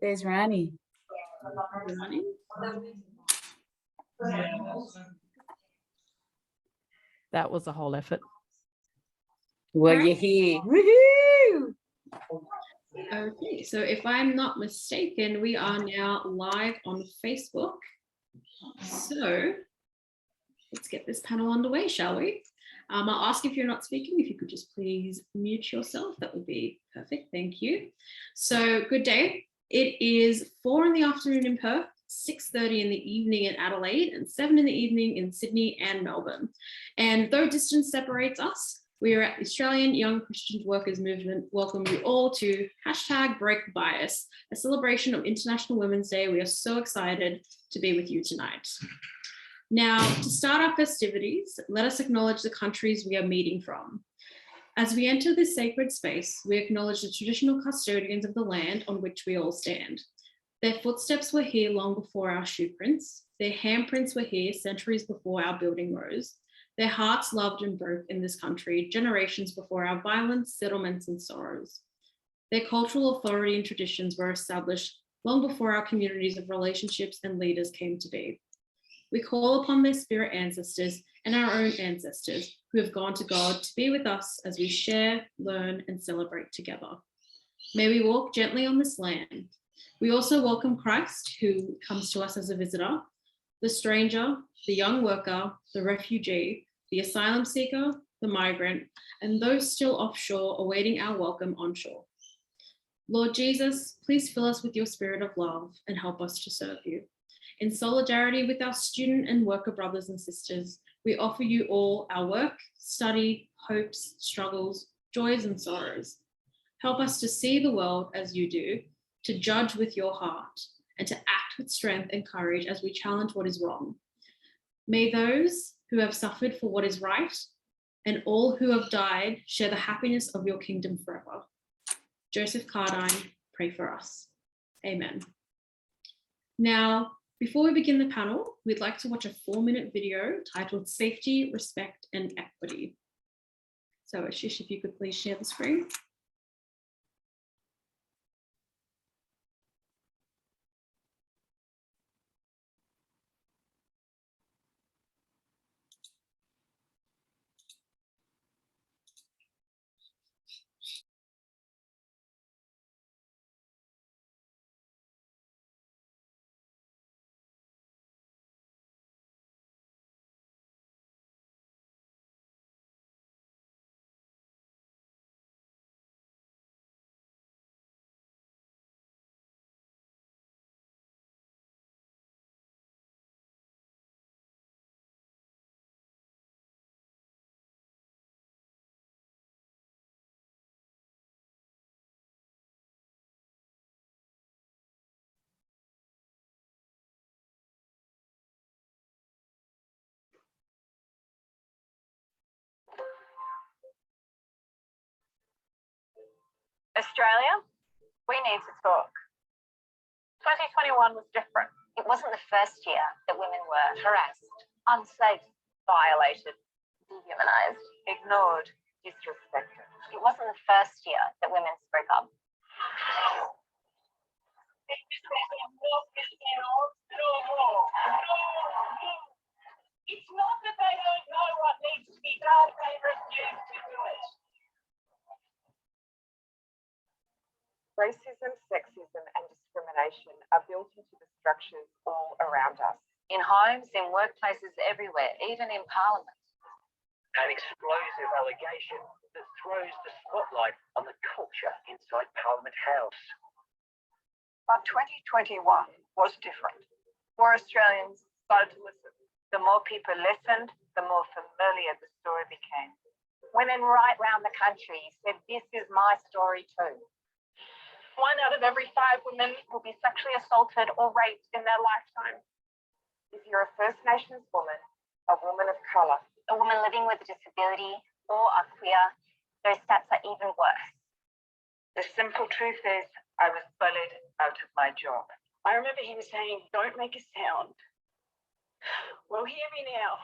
There's Ronnie. That was a whole effort. Well, you're here. Woohoo! Okay, so if I'm not mistaken, we are now live on Facebook. So let's get this panel underway, shall we? I'll ask if you're not speaking, if you could just please mute yourself, that would be perfect, thank you. So good day. It is 4 in the afternoon in Perth, 6:30 in the evening in Adelaide, and 7 in the evening in Sydney and Melbourne. And though distance separates us, we are at the Australian Young Christian Workers Movement. Welcome you all to #BreakBias, a celebration of International Women's Day. We are so excited to be with you tonight. Now, to start our festivities, let us acknowledge the countries we are meeting from. As we enter this sacred space, we acknowledge the traditional custodians of the land on which we all stand. Their footsteps were here long before our shoe prints. Their handprints were here centuries before our building rose. Their hearts loved and broke in this country generations before our violence, settlements, and sorrows. Their cultural authority and traditions were established long before our communities of relationships and leaders came to be. We call upon their spirit ancestors and our own ancestors who have gone to God to be with us as we share, learn, and celebrate together. May we walk gently on this land. We also welcome Christ, who comes to us as a visitor, the stranger, the young worker, the refugee, the asylum seeker, the migrant, and those still offshore awaiting our welcome onshore. Lord Jesus, please fill us with your spirit of love and help us to serve you. In solidarity with our student and worker brothers and sisters, we offer you all our work, study, hopes, struggles, joys, and sorrows. Help us to see the world as you do, to judge with your heart, and to act with strength and courage as we challenge what is wrong. May those who have suffered for what is right and all who have died share the happiness of your kingdom forever. Joseph Cardine, pray for us. Amen. Now, before we begin the panel, we'd like to watch a 4-minute video titled Safety, Respect, and Equity. So Ashish, if you could please share the screen. Australia, we need to talk. 2021 was different. It wasn't the first year that women were harassed, Unsafe, violated, dehumanized. ignored, disrespected. It wasn't the first year that women spoke up. It's not that they don't know what needs to be done, they refuse to do it. Racism, sexism, and discrimination are built into the structures all around us. In homes, in workplaces, everywhere, even in Parliament. An explosive allegation that throws the spotlight on the culture inside Parliament House. But 2021 was different. More Australians started to listen. The more people listened, the more familiar the story became. Women right round the country said, this is my story too. 1 out of every 5 women will be sexually assaulted or raped in their lifetime. If you're a First Nations woman, a woman of colour, A woman living with a disability or are queer, those stats are even worse. the simple truth is I was bullied out of my job. I remember him saying, don't make a sound. Well, hear me now.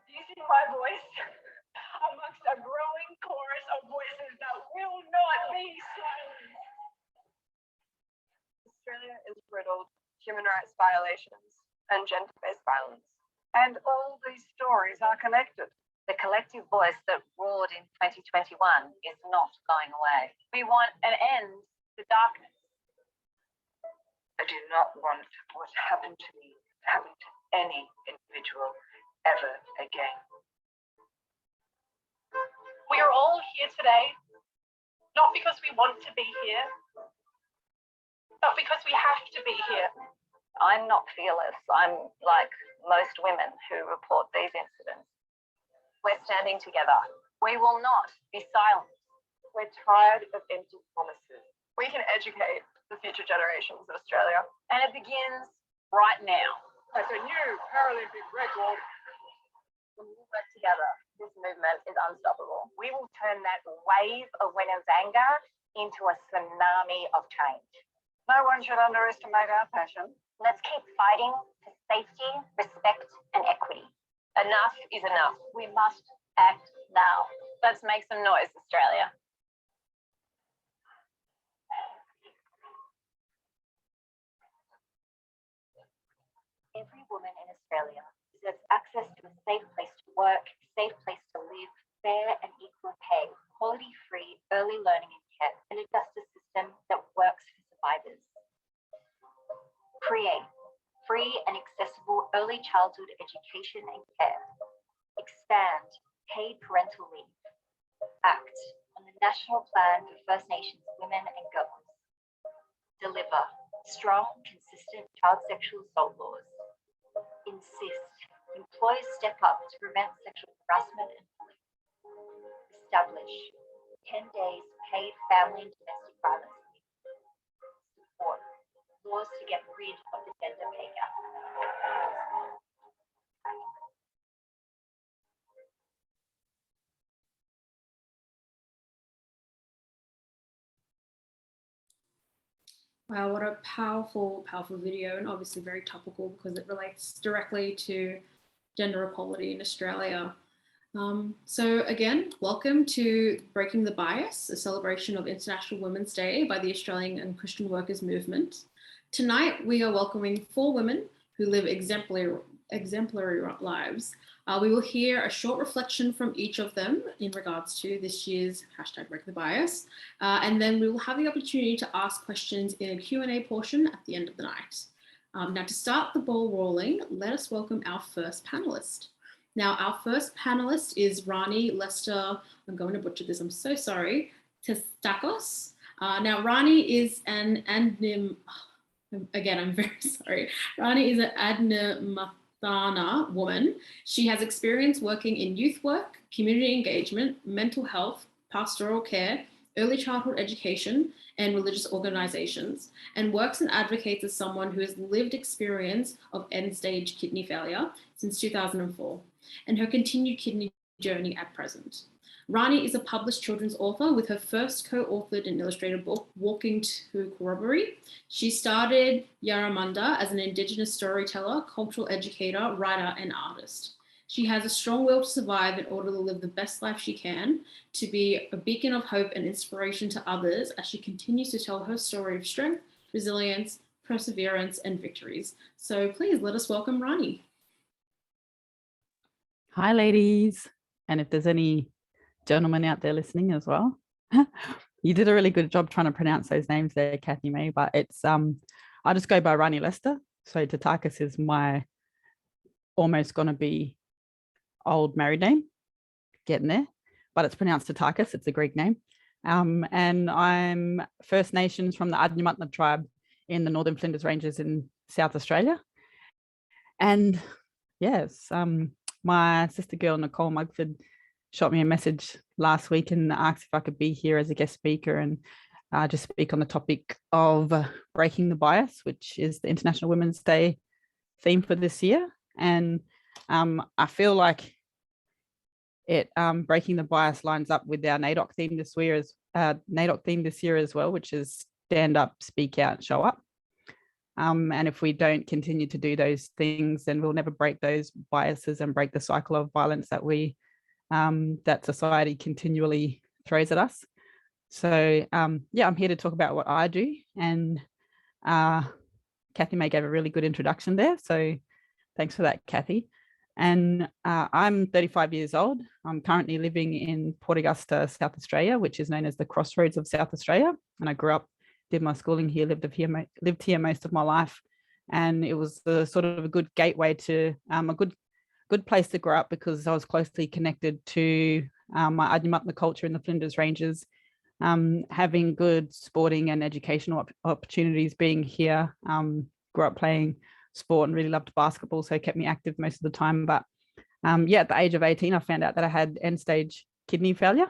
Using my voice amongst a growing chorus of voices that will not be silenced. human rights violations, and gender-based violence. And all these stories are connected. The collective voice that roared in 2021 is not going away. We want an end to darkness. I do not want what happened to me to happen to any individual ever again. We are all here today, not because we want to be here, but because we have to be here. I'm not fearless. I'm like most women who report these incidents. We're standing together. We will not be silent. We're tired of empty promises. We can educate the future generations of Australia. And it begins right now. That's a new Paralympic record. When we work together, this movement is unstoppable. We will turn that wave of women's anger into a tsunami of change. No one should underestimate our passion. Let's keep fighting for safety, respect, and equity. Enough is enough. We must act now. Let's make some noise, Australia. Every woman in Australia deserves access to a safe place to work, safe place to live, fair and equal pay, quality-free early learning and care, and a justice system that works for survivors. Create free and accessible early childhood education and care. Expand paid parental leave. Act on the National Plan for First Nations Women and Girls. Deliver strong, consistent child sexual assault laws. Insist employers step up to prevent sexual harassment and bullying. Establish 10 days paid family and domestic violence leave. Support laws to get rid of the gender pay gap. Wow, what a powerful, powerful video, and obviously very topical because it relates directly to gender equality in Australia. So again, welcome to Breaking the Bias, a celebration of International Women's Day by the Australian and Christian Workers Movement. Tonight, we are welcoming 4 women who live exemplary lives. We will hear a short reflection from each of them in regards to this year's hashtag Break the Bias. And then we will have the opportunity to ask questions in a Q&A portion at the end of the night. Now to start the ball rolling, let us welcome our first panelist. Now our first panelist is Ronnie Lester. I'm going to butcher this, I'm so sorry. Testakos. Now Ronnie is an again, I'm very sorry. Ronnie is an Adnyamathanha woman. She has experience working in youth work, community engagement, mental health, pastoral care, early childhood education, and religious organizations, and works and advocates as someone who has lived experience of end-stage kidney failure since 2004, and her continued kidney journey at present. Ronnie is a published children's author with her first co-authored and illustrated book, Walking to Corroboree. She started Yarramunda as an Indigenous storyteller, cultural educator, writer, and artist. She has a strong will to survive in order to live the best life she can, to be a beacon of hope and inspiration to others as she continues to tell her story of strength, resilience, perseverance, and victories. So please let us welcome Ronnie. Hi, ladies. And if there's any gentlemen out there listening as well, you did a really good job trying to pronounce those names there, Kathy May, but it's, I'll just go by Ronnie Lester. So Tatakis is my almost going to be old married name, getting there, but it's pronounced Tatakis. It's a Greek name. And I'm First Nations from the Adnyamathanha tribe in the Northern Flinders Ranges in South Australia. And yes, my sister girl, Nicole Mugford, shot me a message last week and asked if I could be here as a guest speaker and just speak on the topic of breaking the bias, which is the International Women's Day theme for this year. And I feel like it breaking the bias lines up with our NAIDOC theme this year as well, which is stand up, speak out, show up. And if we don't continue to do those things, then we'll never break those biases and break the cycle of violence that that society continually throws at us. So yeah, I'm here to talk about what I do and Kathy May gave a really good introduction there. So thanks for that, Kathy. And I'm 35 years old. I'm currently living in Port Augusta, South Australia, which is known as the crossroads of South Australia. And I grew up, did my schooling here, lived here most of my life. And it was sort of a good gateway to a good place to grow up, because I was closely connected to my Adnyamatna culture in the Flinders Ranges, having good sporting and educational opportunities being here. Grew up playing sport and really loved basketball, so it kept me active most of the time. But yeah, at the age of 18, I found out that I had end-stage kidney failure,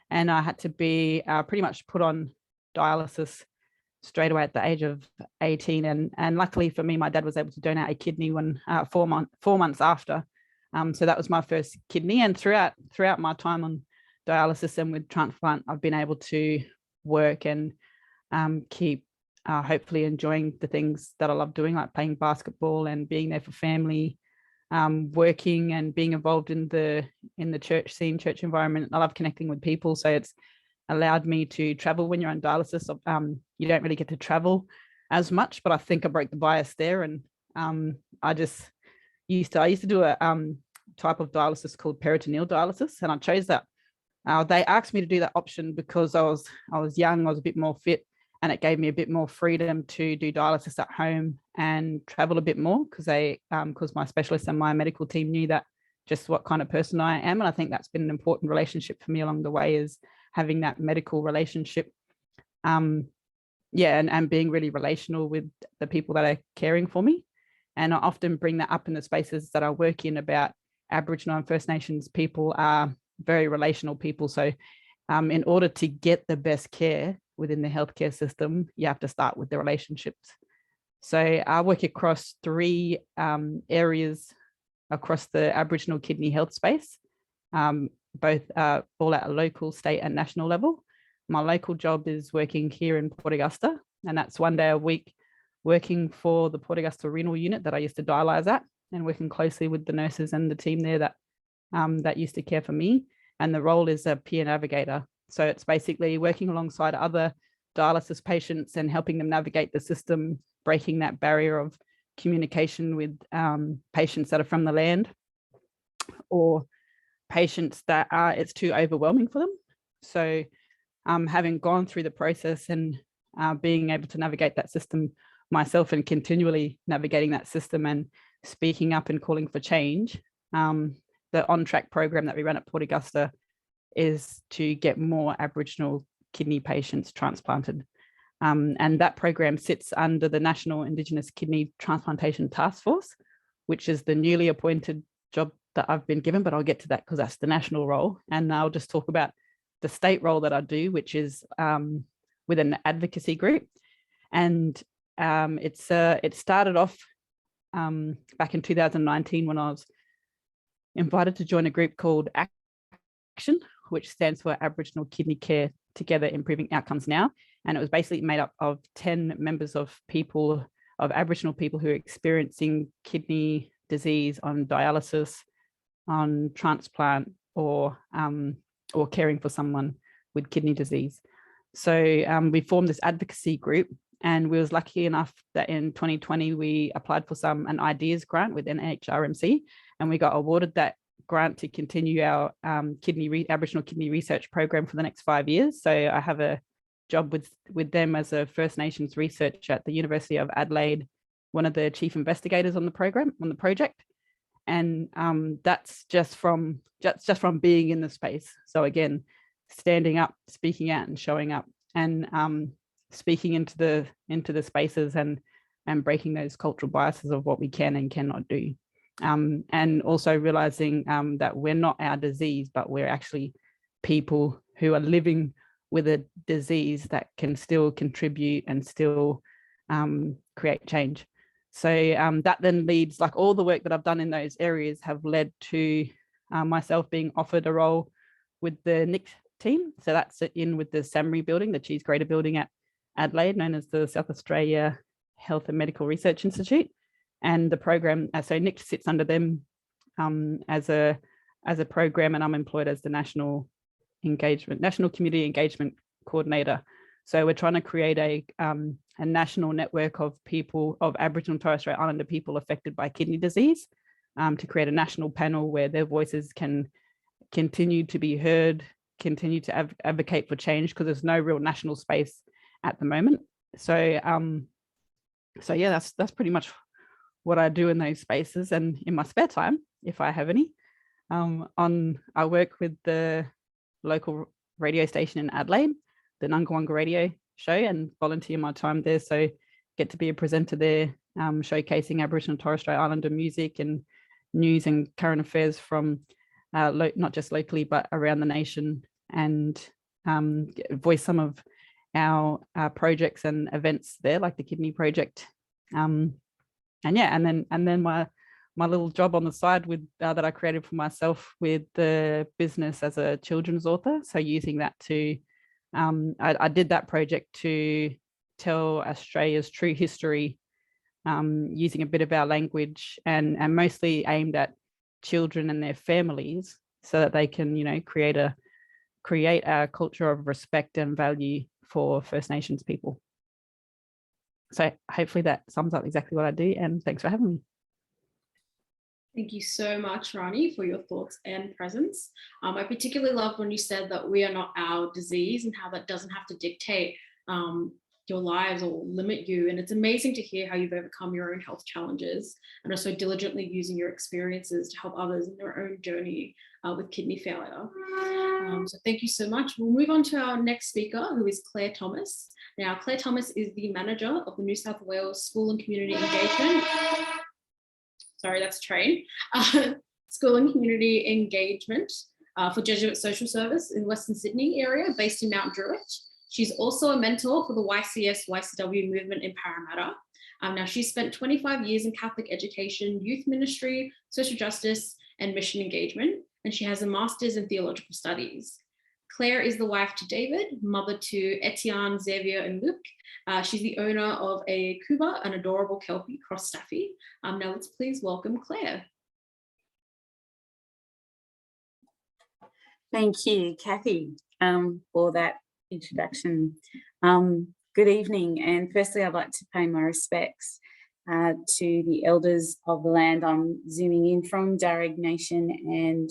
and I had to be pretty much put on dialysis straight away at the age of 18. And luckily for me, my dad was able to donate a kidney when 4 months after. So that was my first kidney. And throughout my time on dialysis and with transplant, I've been able to work and keep hopefully enjoying the things that I love doing, like playing basketball and being there for family, working and being involved in the church scene, church environment. I love connecting with people. So it's allowed me to travel. When you're on dialysis, you don't really get to travel as much, but I think I broke the bias there. And I used to do a type of dialysis called peritoneal dialysis, and I chose that. They asked me to do that option because I was young, I was a bit more fit, and it gave me a bit more freedom to do dialysis at home and travel a bit more, because my specialist and my medical team knew that just what kind of person I am. And I think that's been an important relationship for me along the way, is having that medical relationship. And being really relational with the people that are caring for me. And I often bring that up in the spaces that I work in about Aboriginal and First Nations people are very relational people. So in order to get the best care within the healthcare system, you have to start with the relationships. So I work across 3 areas across the Aboriginal kidney health space, both all at a local, state and national level. My local job is working here in Port Augusta, and that's 1 day a week working for the Port Augusta renal unit that I used to dialyse at, and working closely with the nurses and the team there that used to care for me. And the role is a peer navigator. So it's basically working alongside other dialysis patients and helping them navigate the system, breaking that barrier of communication with patients that are from the land, or patients that it's too overwhelming for them. So having gone through the process and being able to navigate that system myself, and continually navigating that system and speaking up and calling for change, the On Track program that we run at Port Augusta is to get more Aboriginal kidney patients transplanted. And that program sits under the National Indigenous Kidney Transplantation Task Force, which is the newly appointed job that I've been given, but I'll get to that because that's the national role. And I'll just talk about the state role that I do, which is with an advocacy group. And it started off back in 2019 when I was invited to join a group called Action, which stands for Aboriginal Kidney Care Together Improving Outcomes Now. And it was basically made up of 10 members of Aboriginal people who are experiencing kidney disease on dialysis, on transplant, or caring for someone with kidney disease. So we formed this advocacy group, and we was lucky enough that in 2020 we applied for an ideas grant with NHRMC, and we got awarded that grant to continue our Aboriginal kidney research program for the next 5 years. So I have a job with them as a First Nations researcher at the University of Adelaide, one of the chief investigators on the project. And that's just from being in the space. So again, standing up, speaking out and showing up, and speaking into the spaces and breaking those cultural biases of what we can and cannot do. And also realizing that we're not our disease, but we're actually people who are living with a disease that can still contribute and still create change. So that then leads, like all the work that I've done in those areas have led to myself being offered a role with the NIC team. So that's in with the SAMRI building, the Cheese Grater building at Adelaide, known as the South Australia Health and Medical Research Institute. And the program, so NIC sits under them as a program, and I'm employed as the National Community Engagement Coordinator. So we're trying to create a national network of people, of Aboriginal and Torres Strait Islander people affected by kidney disease, to create a national panel where their voices can continue to be heard, continue to advocate for change, because there's no real national space at the moment. So yeah, that's pretty much what I do in those spaces. And in my spare time, if I have any, I work with the local radio station in Adelaide, the Nungawanga radio show, and volunteer my time there. So get to be a presenter there, showcasing Aboriginal and Torres Strait Islander music and news and current affairs from not just locally, but around the nation, and voice some of our projects and events there, like the Kidney Project. And then my little job on the side with that I created for myself with the business as a children's author. So using that to, I did that project to tell Australia's true history, using a bit of our language, and mostly aimed at children and their families, so that they can, you know, create a culture of respect and value for First Nations people. So hopefully that sums up exactly what I do, and thanks for having me. Thank you so much, Ronnie, for your thoughts and presence. I particularly loved when you said that we are not our disease, and how that doesn't have to dictate your lives or limit you. And it's amazing to hear how you've overcome your own health challenges and are so diligently using your experiences to help others in their own journey with kidney failure. So thank you so much. We'll move on to our next speaker, who is Claire Thomas. Now, Claire Thomas is the manager of the New South Wales School and Community Engagement. Sorry, that's a train. School and Community Engagement for Jesuit Social Service in Western Sydney area, based in Mount Druitt. She's also a mentor for the YCS/YCW movement in Parramatta. Now, she's spent 25 years in Catholic education, youth ministry, social justice, and mission engagement, and she has a master's in theological studies. Claire is the wife to David, mother to Etienne, Xavier, and Luke. She's the owner of a Kuba, an adorable Kelpie cross staffy. Now let's please welcome Claire. Thank you, Kathy, for that introduction. Good evening, and firstly I'd like to pay my respects to the elders of the land I'm zooming in from, Darug Nation, and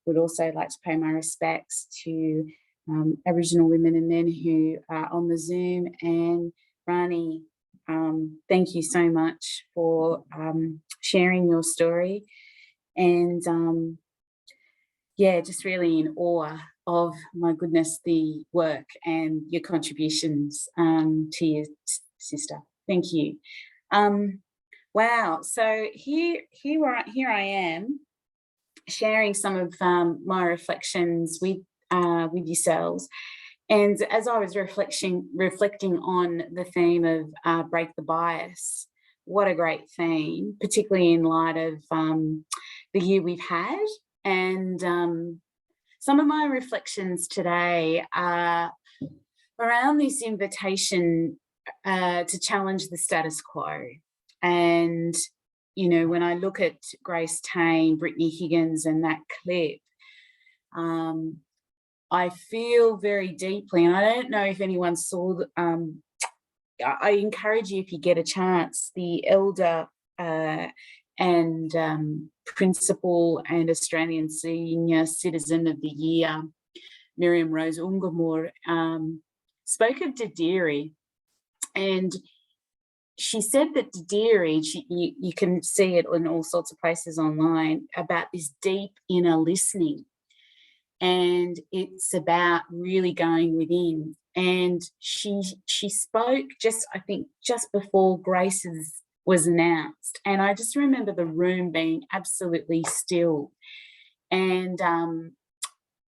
would also like to pay my respects to Aboriginal women and men who are on the Zoom. And Ronnie, thank you so much for sharing your story, and yeah, just really in awe of, my goodness, the work and your contributions to your sister. Thank you. Wow, so here I am sharing some of my reflections with yourselves. And as I was reflecting on the theme of break the bias, what a great theme, particularly in light of the year we've had. And some of my reflections today are around this invitation to challenge the status quo. And, you know, when I look at Grace Tame, Brittany Higgins and that clip, I feel very deeply, and I don't know if anyone saw, I encourage you, if you get a chance, the elder and Principal and Australian Senior Citizen of the Year, Miriam Rose Ungamore, spoke of Didiri, and she said that Didiri, you can see it in all sorts of places online, about this deep inner listening, and it's about really going within. And she spoke just, I think, just before Grace's was announced, and I just remember the room being absolutely still, and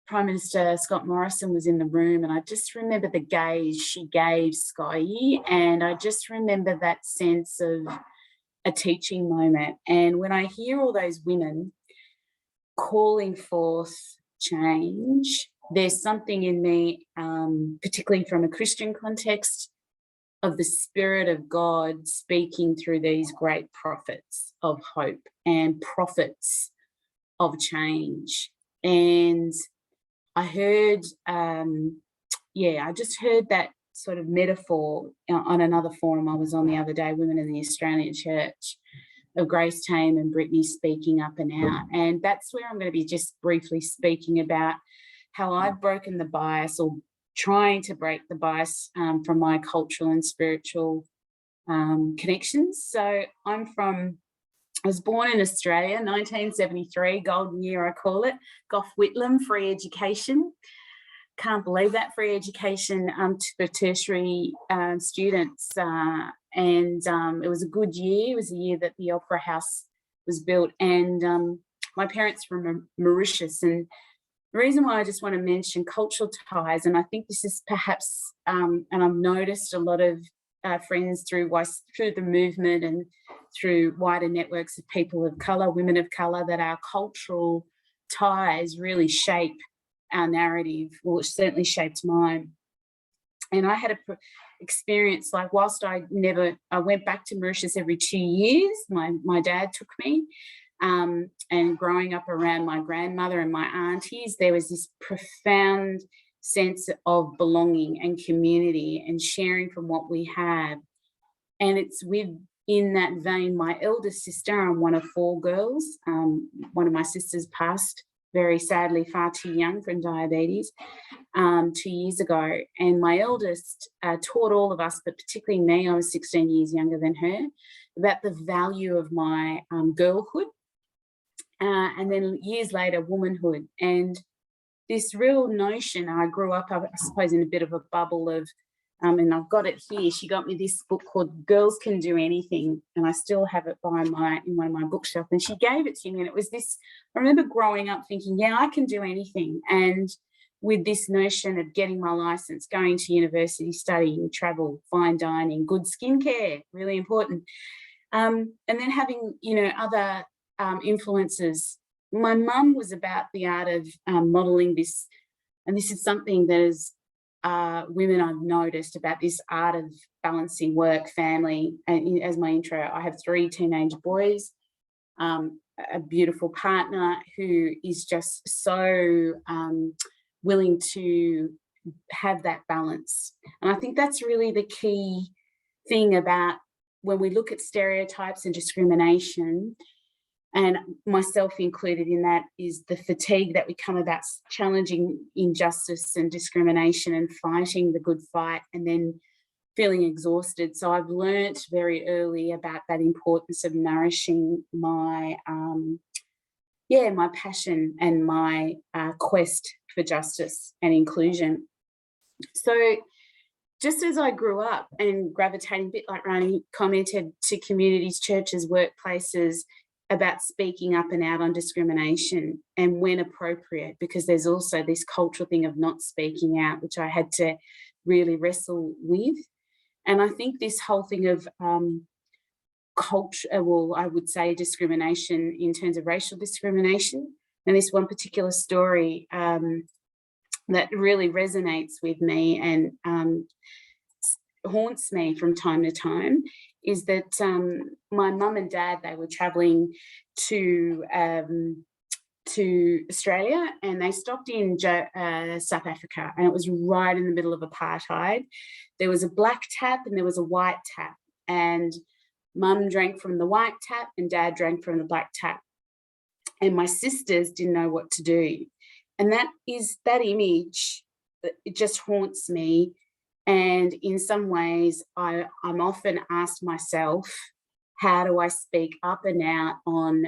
Prime Minister Scott Morrison was in the room, and I just remember the gaze she gave Sky, and I just remember that sense of a teaching moment. And when I hear all those women calling forth change, there's something in me, particularly from a Christian context, of the Spirit of God speaking through these great prophets of hope and prophets of change. And I heard, I just heard that sort of metaphor on another forum I was on the other day, Women in the Australian Church, of Grace Tame and Brittany speaking up and out. And that's where I'm going to be just briefly speaking about how I've broken the bias, or trying to break the bias from my cultural and spiritual connections. So I was born in Australia, 1973, golden year I call it, Gough Whitlam, free education. Can't believe that, free education for tertiary students. And it was a good year. It was a year that the Opera House was built. And my parents were from Mauritius. And the reason why I just want to mention cultural ties, and I think this is perhaps, and I've noticed a lot of friends through the movement and through wider networks of people of colour, women of colour, that our cultural ties really shape our narrative. Well, it certainly shaped mine. And I had a experience, like, whilst I went back to Mauritius every 2 years, my dad took me, and growing up around my grandmother and my aunties, there was this profound sense of belonging and community and sharing from what we have. And it's within that vein, my eldest sister, I'm one of 4 girls. One of my sisters passed very sadly far too young from diabetes 2 years ago. And my eldest taught all of us, but particularly me, I was 16 years younger than her, about the value of my girlhood. And then years later, womanhood. And this real notion, I grew up, I suppose, in a bit of a bubble of, and I've got it here. She got me this book called Girls Can Do Anything, and I still have it in one of my bookshelves. And she gave it to me, and it was this, I remember growing up thinking, yeah, I can do anything. And with this notion of getting my license, going to university, studying, travel, fine dining, good skincare, really important. And then having, other influences. My mum was about the art of modelling this, and this is something that is women I've noticed about, this art of balancing work, family. And as my intro, I have 3 teenage boys, a beautiful partner who is just so willing to have that balance. And I think that's really the key thing about when we look at stereotypes and discrimination, and myself included in that, is the fatigue that we come about challenging injustice and discrimination and fighting the good fight, and then feeling exhausted. So I've learnt very early about that importance of nourishing my, my passion and my quest for justice and inclusion. So just as I grew up and gravitating, a bit like Ronnie commented, to communities, churches, workplaces, about speaking up and out on discrimination and when appropriate, because there's also this cultural thing of not speaking out, which I had to really wrestle with. And I think this whole thing of culture, well, I would say discrimination in terms of racial discrimination, and this one particular story that really resonates with me and haunts me from time to time, is that my mum and dad, they were travelling to Australia, and they stopped in South Africa, and it was right in the middle of apartheid. There was a black tap and there was a white tap, and mum drank from the white tap and dad drank from the black tap, and my sisters didn't know what to do. And that image, it just haunts me. And in some ways, I'm often asked myself, how do I speak up and out on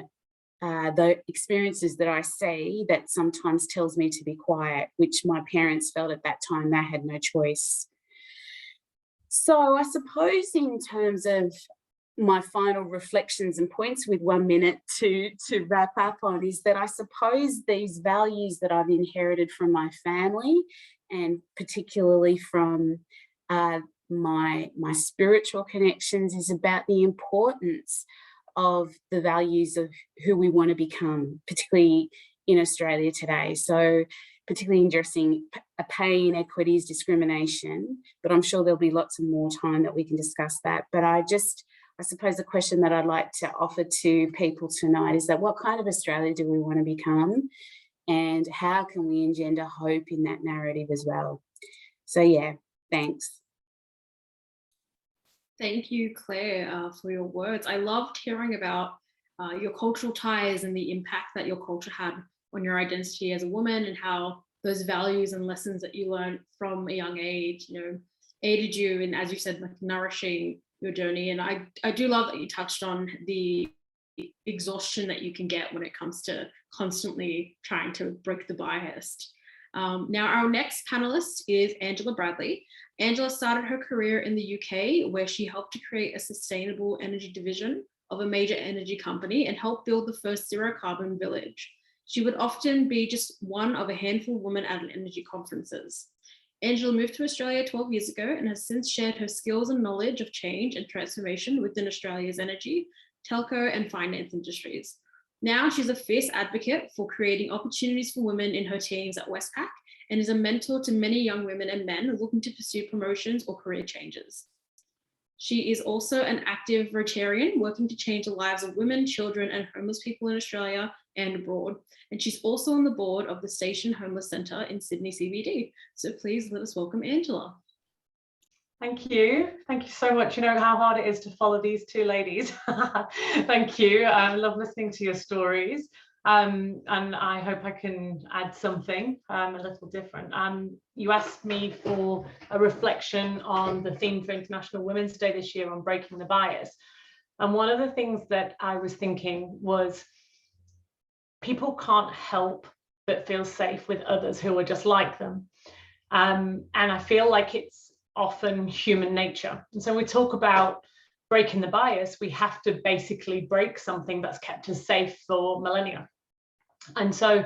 the experiences that I see that sometimes tells me to be quiet, which my parents felt at that time they had no choice. So I suppose in terms of my final reflections and points, with 1 minute to wrap up on, is that I suppose these values that I've inherited from my family, and particularly from my spiritual connections, is about the importance of the values of who we want to become, particularly in Australia today. So particularly addressing pay inequities, discrimination, but I'm sure there'll be lots of more time that we can discuss that. But I suppose the question that I'd like to offer to people tonight is that what kind of Australia do we want to become, and how can we engender hope in that narrative as well? So yeah, thanks. Thank you, Claire, for your words. I loved hearing about your cultural ties and the impact that your culture had on your identity as a woman, and how those values and lessons that you learned from a young age, aided you in, as you said, like nourishing your journey. And I do love that you touched on the exhaustion that you can get when it comes to constantly trying to break the bias. Now, our next panelist is Angela Bradley. Angela started her career in the UK, where she helped to create a sustainable energy division of a major energy company and helped build the first zero carbon village. She would often be just one of a handful of women at energy conferences. Angela moved to Australia 12 years ago and has since shared her skills and knowledge of change and transformation within Australia's energy, telco, and finance industries. Now she's a fierce advocate for creating opportunities for women in her teams at Westpac, and is a mentor to many young women and men looking to pursue promotions or career changes. She is also an active Rotarian, working to change the lives of women, children, and homeless people in Australia and abroad. And she's also on the board of the Station Homeless Centre in Sydney CBD. So please let us welcome Angela. Thank you. Thank you so much. You know how hard it is to follow these two ladies. Thank you. I love listening to your stories. And I hope I can add something a little different. You asked me for a reflection on the theme for International Women's Day this year on breaking the bias. And one of the things that I was thinking was, people can't help but feel safe with others who are just like them. And I feel like it's often human nature. And so we talk about breaking the bias, we have to basically break something that's kept us safe for millennia. And so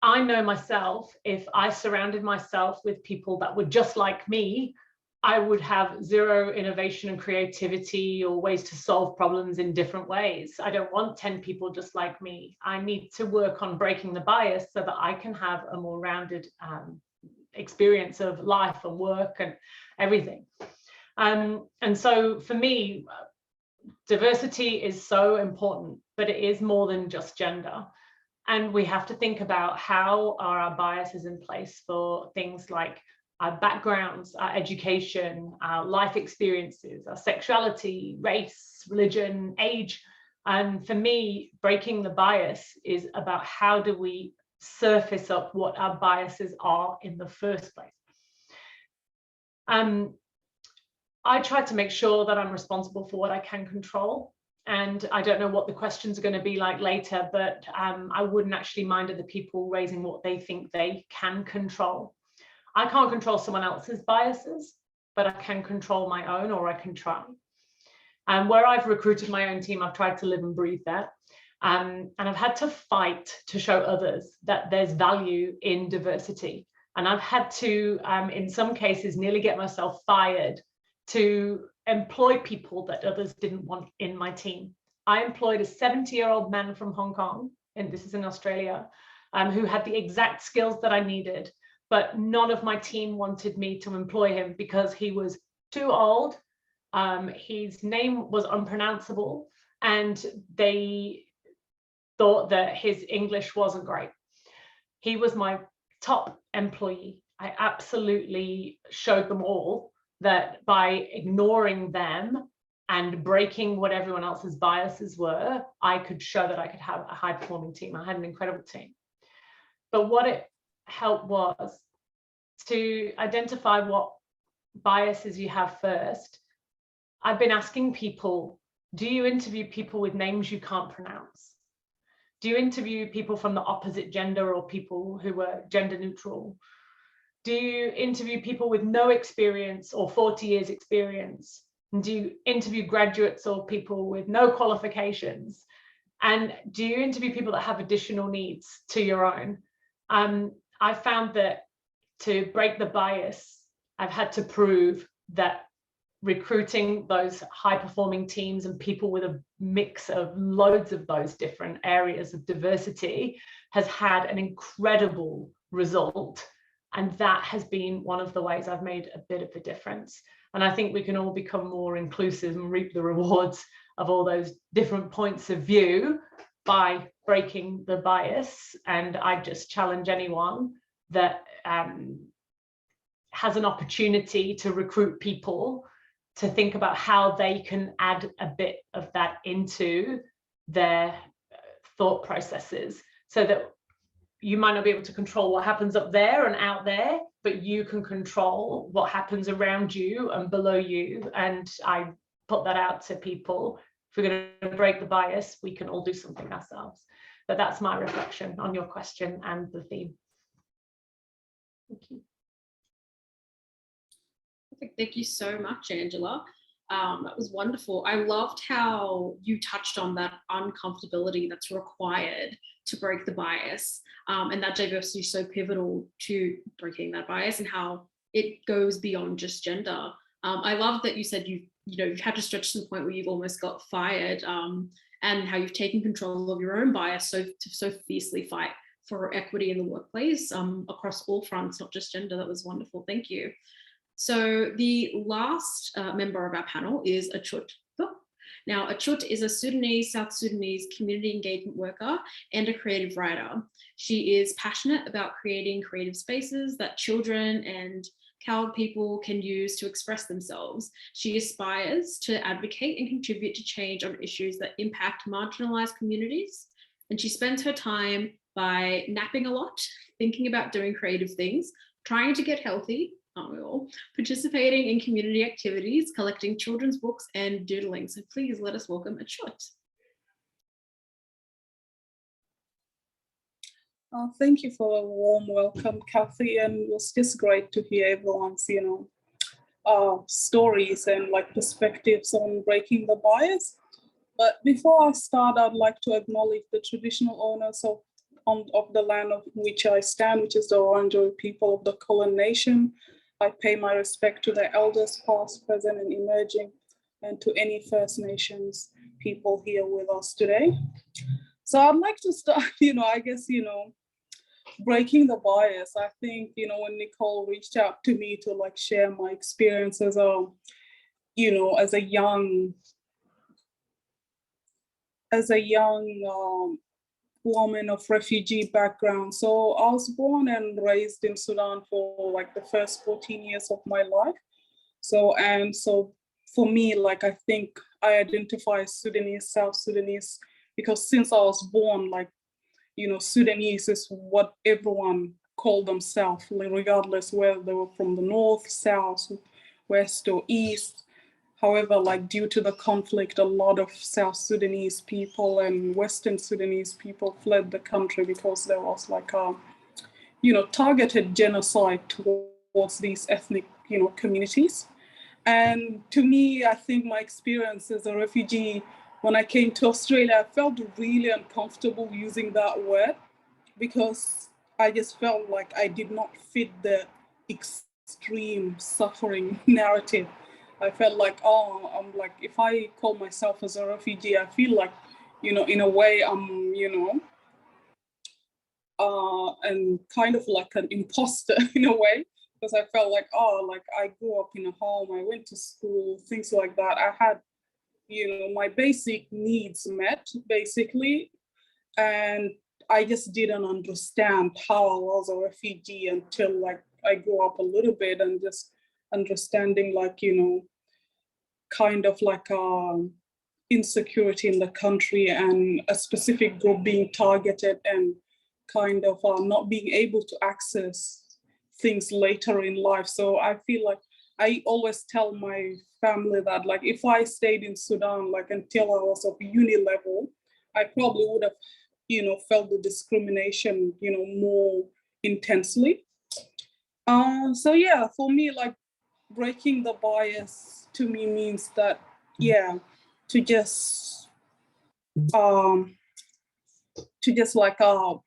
I know myself, if I surrounded myself with people that were just like me, I would have zero innovation and creativity or ways to solve problems in different ways. I don't want 10 people just like me. I need to work on breaking the bias so that I can have a more rounded experience of life and work and everything. And so for me, diversity is so important, but it is more than just gender. And we have to think about how are our biases in place for things like our backgrounds, our education, our life experiences, our sexuality, race, religion, age. And for me, breaking the bias is about how do we surface up what our biases are in the first place. I try to make sure that I'm responsible for what I can control. And I don't know what the questions are going to be like later, but I wouldn't actually mind other people raising what they think they can control. I can't control someone else's biases, but I can control my own, or I can try. And where I've recruited my own team, I've tried to live and breathe that. And I've had to fight to show others that there's value in diversity. And I've had to, in some cases, nearly get myself fired to employ people that others didn't want in my team. I employed a 70-year-old man from Hong Kong, and this is in Australia, who had the exact skills that I needed, but none of my team wanted me to employ him because he was too old, his name was unpronounceable, and they thought that his English wasn't great. He was my top employee. I absolutely showed them all that by ignoring them and breaking what everyone else's biases were, I could show that I could have a high-performing team. I had an incredible team. But what it helped was to identify what biases you have first. I've been asking people, do you interview people with names you can't pronounce? Do you interview people from the opposite gender or people who are gender neutral? Do you interview people with no experience or 40 years experience? And do you interview graduates or people with no qualifications? And do you interview people that have additional needs to your own? I found that to break the bias, I've had to prove that recruiting those high-performing teams and people with a mix of loads of those different areas of diversity has had an incredible result. And that has been one of the ways I've made a bit of a difference. And I think we can all become more inclusive and reap the rewards of all those different points of view by breaking the bias. And I just challenge anyone that has an opportunity to recruit people to think about how they can add a bit of that into their thought processes, so that you might not be able to control what happens up there and out there, but you can control what happens around you and below you. And I put that out to people. If we're going to break the bias, we can all do something ourselves. But that's my reflection on your question and the theme. Thank you. Thank you so much, Angela. That was wonderful. I loved how you touched on that uncomfortability that's required to break the bias, and that diversity is so pivotal to breaking that bias, and how it goes beyond just gender. I love that you said you've had to stretch to the point where you've almost got fired, and how you've taken control of your own bias so fiercely fight for equity in the workplace, across all fronts, not just gender. That was wonderful. Thank you. So the last member of our panel is Achut. Now, Achut is a South Sudanese community engagement worker and a creative writer. She is passionate about creating creative spaces that children and colored people can use to express themselves. She aspires to advocate and contribute to change on issues that impact marginalized communities. And she spends her time by napping a lot, thinking about doing creative things, trying to get healthy, aren't we all, participating in community activities, collecting children's books, and doodling. So please let us welcome Achut. Thank you for a warm welcome, Kathy, and it was just great to hear everyone's, stories and like perspectives on breaking the bias. But before I start, I'd like to acknowledge the traditional owners of the land of which I stand, which is the Wurundjeri people of the Kulin Nation. I pay my respect to the elders, past, present, and emerging, and to any First Nations people here with us today. So I'd like to start, breaking the bias. I think, when Nicole reached out to me to like share my experience as a young woman of refugee background. So I was born and raised in Sudan for like the first 14 years of my life. So for me, like, I think I identify as Sudanese, South Sudanese, because since I was born, like, Sudanese is what everyone called themselves, regardless whether they were from the north, south, west, or east. However, like, due to the conflict, a lot of South Sudanese people and Western Sudanese people fled the country because there was like a, targeted genocide towards these ethnic, communities. And to me, I think my experience as a refugee, when I came to Australia, I felt really uncomfortable using that word because I just felt like I did not fit the extreme suffering narrative. I felt like, I'm like, if I call myself as a refugee, I feel like, in a way I'm, and kind of like an imposter in a way, because I felt like, I grew up in a home, I went to school, things like that. I had, my basic needs met, basically. And I just didn't understand how I was a refugee until like I grew up a little bit and just understanding like, kind of like insecurity in the country and a specific group being targeted and kind of not being able to access things later in life. So I feel like I always tell my family that like if I stayed in Sudan like until I was of uni level, I probably would have, felt the discrimination, more intensely. So yeah, for me, like breaking the bias to me means that, to just like, not,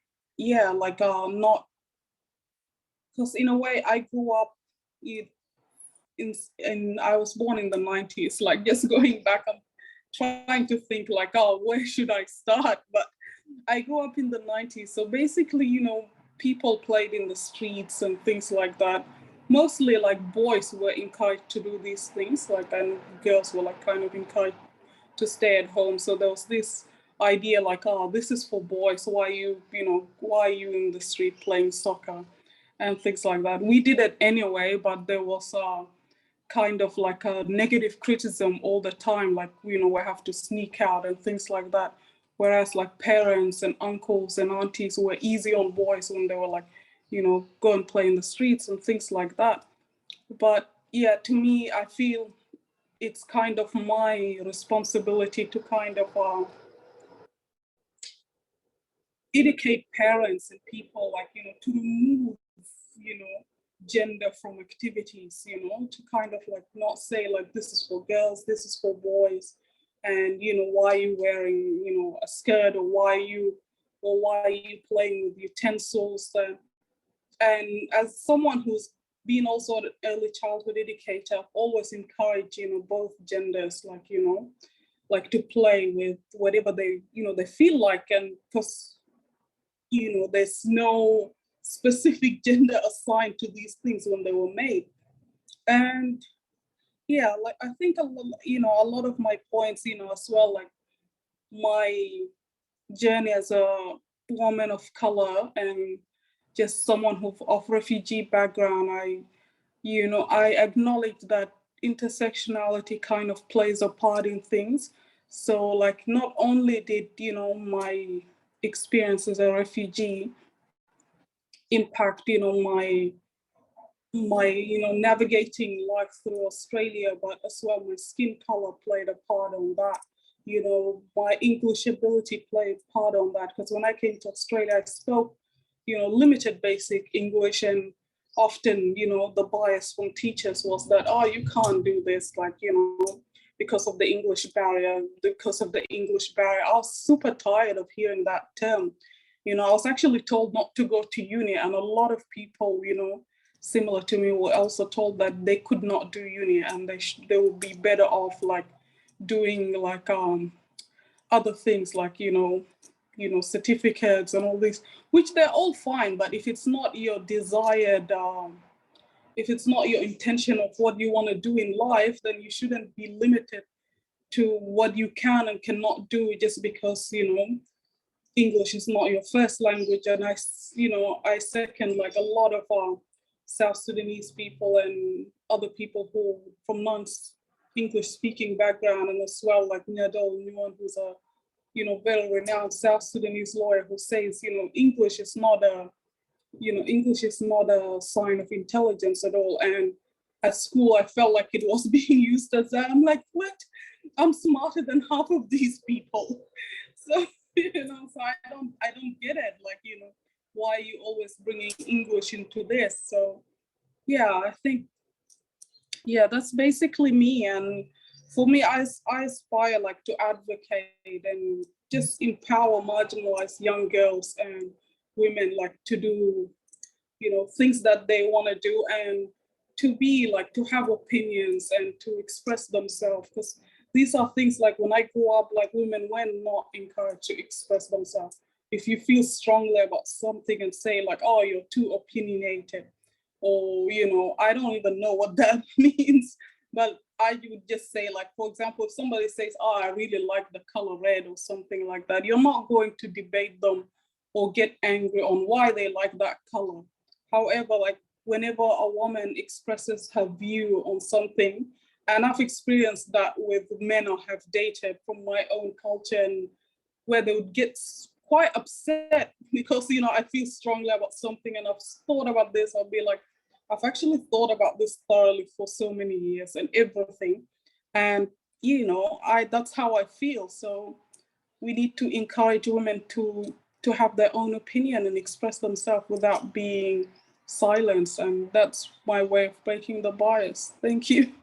because in a way I grew up in I was born in the 90s, like just going back, I'm trying to think like, where should I start? But I grew up in the 90s. So basically, people played in the streets and things like that. Mostly like boys were encouraged to do these things, like, and girls were like kind of encouraged to stay at home. So there was this idea like, this is for boys. Why are you in the street playing soccer and things like that? We did it anyway, but there was kind of like a negative criticism all the time, like, you know, we have to sneak out and things like that. Whereas like parents and uncles and aunties were easy on boys when they were like, you know, go and play in the streets and things like that. But yeah, to me, I feel it's kind of my responsibility to kind of educate parents and people, like, you know, to remove, you know, gender from activities, you know, to kind of like not say like this is for girls, this is for boys, and you know, why are you wearing, you know, a skirt, or why are you playing with utensils. And as someone who's been also an early childhood educator, I've always encouraged, you know, both genders, like, you know, like to play with whatever they, you know, they feel like. And because, you know, there's no specific gender assigned to these things when they were made. And yeah, like I think you know, a lot of my points, you know, as well, like my journey as a woman of color and just someone who of refugee background, you know, I acknowledge that intersectionality kind of plays a part in things. So like not only did, you know, my experience as a refugee impact, you know, my you know, navigating life through Australia, but as well my skin color played a part on that. You know, my English ability played part on that, because when I came to Australia, I spoke, you know, limited basic English, and often, you know, the bias from teachers was that, oh, you can't do this, like, you know, because of the English barrier, I was super tired of hearing that term. You know, I was actually told not to go to uni, and a lot of people, you know, similar to me were also told that they could not do uni, and they would be better off like doing like other things, like, you know, certificates and all these, which they're all fine, but if it's not your desired if it's not your intention of what you want to do in life, then you shouldn't be limited to what you can and cannot do just because, you know, English is not your first language. And you know, I second like a lot of South Sudanese people and other people who from non-English speaking background, and as well like Nyadol Nguyen, who's a, you know, very renowned South Sudanese lawyer, who says, you know, English is not a sign of intelligence at all. And at school, I felt like it was being used as that. I'm like, what? I'm smarter than half of these people. So, you know, so I don't get it. Like, you know, why are you always bringing English into this? So, yeah, I think, yeah, that's basically me. And for me, I aspire like to advocate and just empower marginalized young girls and women, like to do, you know, things that they want to do, and to be like, to have opinions and to express themselves. Because these are things like when I grew up, like women were not encouraged to express themselves. If you feel strongly about something and say like, oh, you're too opinionated, or, you know, I don't even know what that means, but I would just say, like, for example, if somebody says, oh, I really like the color red or something like that, you're not going to debate them or get angry on why they like that color. However, like whenever a woman expresses her view on something, and I've experienced that with men I have dated from my own culture, and where they would get quite upset because, you know, I feel strongly about something and I've thought about this. I'll be like, I've actually thought about this thoroughly for so many years and everything. And, you know, that's how I feel. So we need to encourage women to have their own opinion and express themselves without being silenced. And that's my way of breaking the bias. Thank you.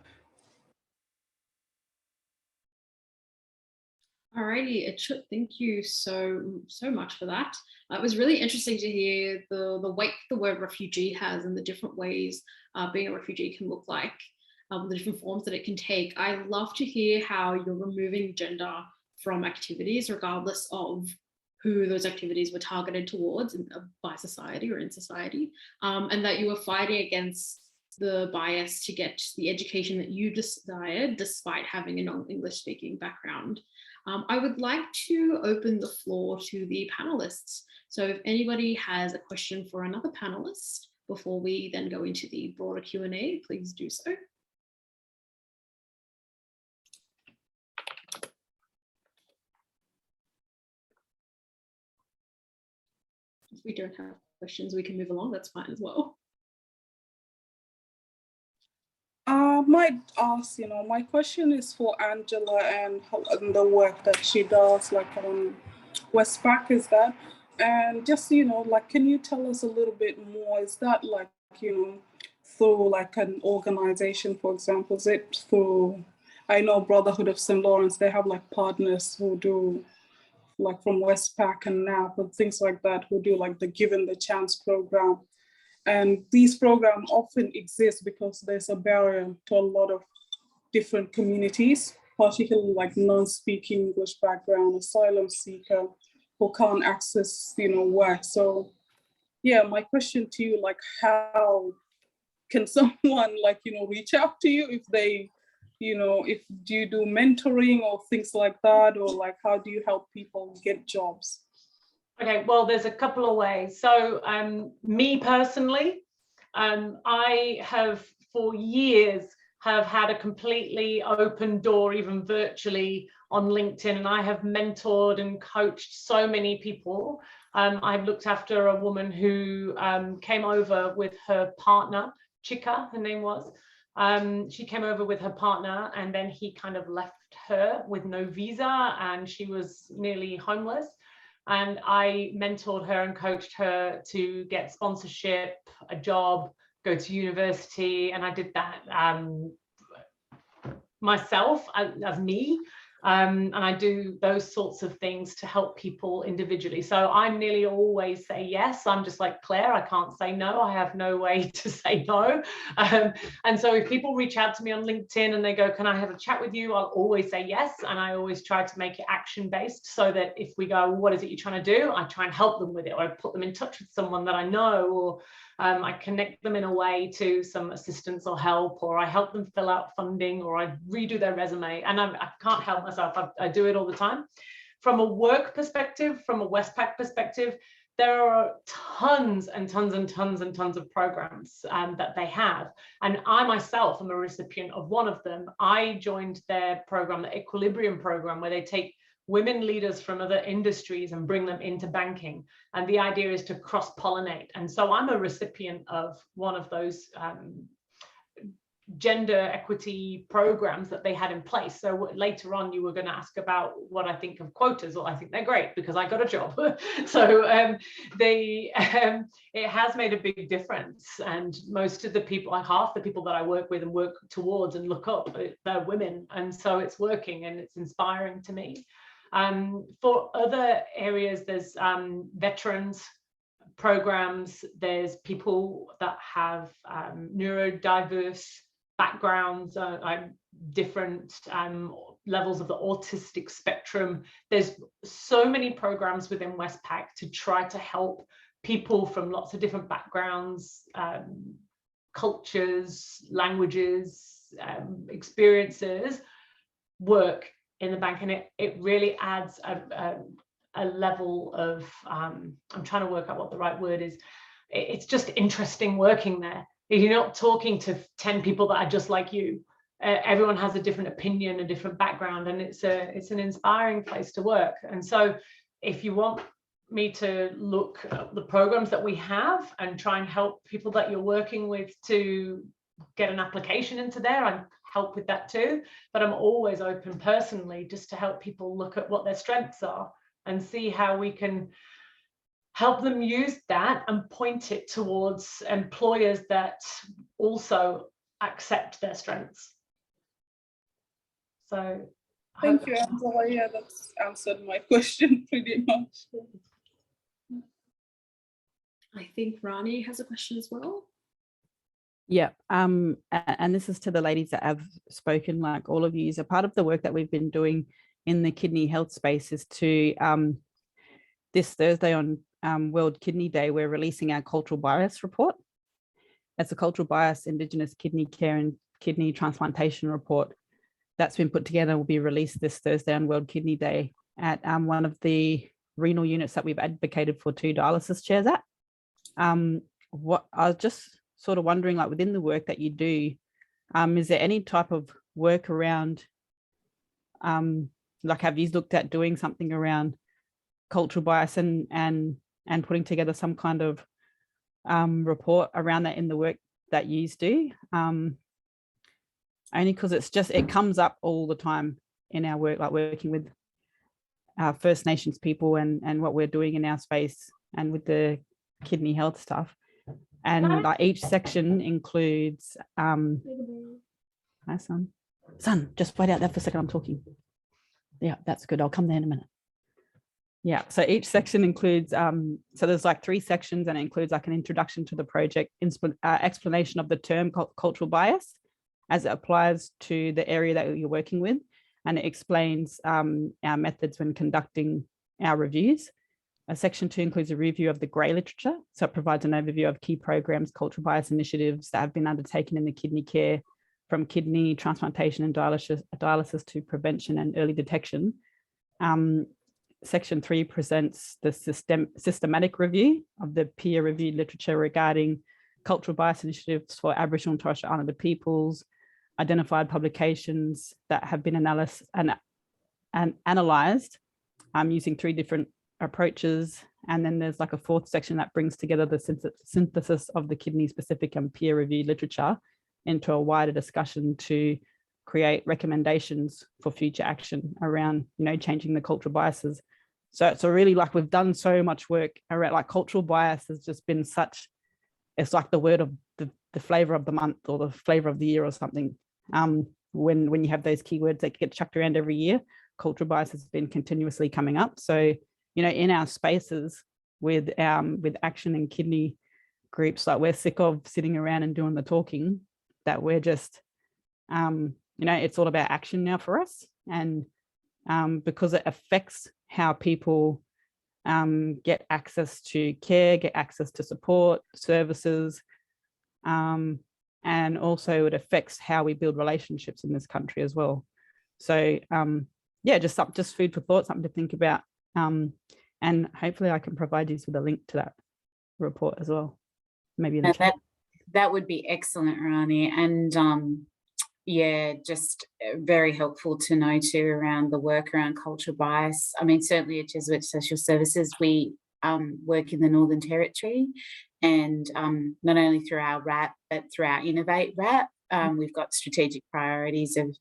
Alrighty, it should. Thank you so much for that. It was really interesting to hear the weight the word refugee has and the different ways being a refugee can look like, the different forms that it can take. I love to hear how you're removing gender from activities, regardless of who those activities were targeted towards by society or in society, and that you were fighting against the bias to get the education that you desired despite having a non-English speaking background. I would like to open the floor to the panelists. So if anybody has a question for another panelist before we then go into the broader Q&A, please do so. If we don't have questions, we can move along. That's fine as well. Might ask, my question is for Angela and the work that she does, like on Westpac, is that, and just, like, can you tell us a little bit more? Is that like, through like an organization, for example? Is it through, I know Brotherhood of St. Lawrence, they have like partners who do, like from Westpac and NAP and things like that, who do like the Given the Chance program. And these programs often exist because there's a barrier to a lot of different communities, particularly like non-speaking English background, asylum seeker who can't access, work. So yeah, my question to you, like, how can someone like, reach out to you if they, if do you do mentoring or things like that, or like, how do you help people get jobs? Okay, well, there's a couple of ways. So me personally, I have for years have had a completely open door, even virtually on LinkedIn, and I have mentored and coached so many people. I've looked after a woman who came over with her partner, Chika, her name was. She came over with her partner, and then he kind of left her with no visa, and she was nearly homeless. And I mentored her and coached her to get sponsorship, a job, go to university. And I did that myself as me. And I do those sorts of things to help people individually. So I nearly always say yes. I'm just like Claire, I can't say no. I have no way to say no. And so if people reach out to me on LinkedIn and they go, can I have a chat with you? I'll always say yes. And I always try to make it action-based so that if we go, what is it you're trying to do? I try and help them with it, or I put them in touch with someone that I know, or I connect them in a way to some assistance or help, or I help them fill out funding, or I redo their resume. And I can't help myself. I do it all the time. From a work perspective, from a Westpac perspective, there are tons and tons and tons and tons of programs that they have. And I myself am a recipient of one of them. I joined their program, the Equilibrium program, where they take women leaders from other industries and bring them into banking. And the idea is to cross-pollinate. And so I'm a recipient of one of those gender equity programs that they had in place. So later on, you were going to ask about what I think of quotas. Well, I think they're great because I got a job. So it has made a big difference. And most of the people, like half the people that I work with and work towards and look up, they're women. And so it's working and it's inspiring to me. For other areas, there's veterans programs, there's people that have neurodiverse backgrounds, different levels of the autistic spectrum. There's so many programs within Westpac to try to help people from lots of different backgrounds, cultures, languages, experiences work in the bank, and it really adds a level of I'm trying to work out what the right word is. It's just interesting working there. You're not talking to 10 people that are just like you. Everyone has a different opinion, a different background, and it's an inspiring place to work. And so if you want me to look at the programs that we have and try and help people that you're working with to get an application into there, I help with that too. But I'm always open personally just to help people look at what their strengths are and see how we can help them use that and point it towards employers that also accept their strengths. So thank you, Angela. Yeah, that's answered my question pretty much. I think Ronnie has a question as well. Yeah, and this is to the ladies that have spoken, like all of you. So part of the work that we've been doing in the kidney health space is to this Thursday on World Kidney Day, we're releasing our cultural bias report. That's a cultural bias, Indigenous kidney care and kidney transplantation report that's been put together, will be released this Thursday on World Kidney Day at one of the renal units that we've advocated for 2 dialysis chairs at. What I was just sort of wondering, like within the work that you do, is there any type of work around, like have you looked at doing something around cultural bias and and putting together some kind of report around that in the work that you do, only because it comes up all the time in our work, like working with First Nations people and what we're doing in our space and with the kidney health stuff. And like each section includes hi son, just wait out there for a second, I'm talking. Yeah, that's good, I'll come there in a minute. Yeah, so each section includes so there's like 3 sections, and it includes like an introduction to the project, explanation of the term cultural bias as it applies to the area that you're working with, and it explains our methods when conducting our reviews. Section 2 includes a review of the grey literature, so it provides an overview of key programs, cultural bias initiatives that have been undertaken in the kidney care, from kidney transplantation and dialysis to prevention and early detection. Section 3 presents the systematic review of the peer-reviewed literature regarding cultural bias initiatives for Aboriginal and Torres Strait Islander peoples, identified publications that have been analysed using 3 different approaches. And then there's like a 4th section that brings together the synthesis of the kidney-specific and peer-reviewed literature into a wider discussion to create recommendations for future action around, changing the cultural biases. So it's really like we've done so much work around, like, cultural bias has just been such, it's like the word of the flavor of the month or the flavor of the year or something. When you have those keywords that get chucked around every year, cultural bias has been continuously coming up. So, in our spaces with action and kidney groups, like, we're sick of sitting around and doing the talking, that we're just, it's all about action now for us. And because it affects how people get access to care, get access to support services, and also it affects how we build relationships in this country as well. So just food for thought, something to think about. And hopefully I can provide you with a link to that report as well. Maybe in the chat. That would be excellent, Ronnie. And just very helpful to know too around the work around cultural bias. I mean, certainly at Jesuit Social Services, we work in the Northern Territory, and not only through our RAP, but through our Innovate RAP, we've got strategic priorities of,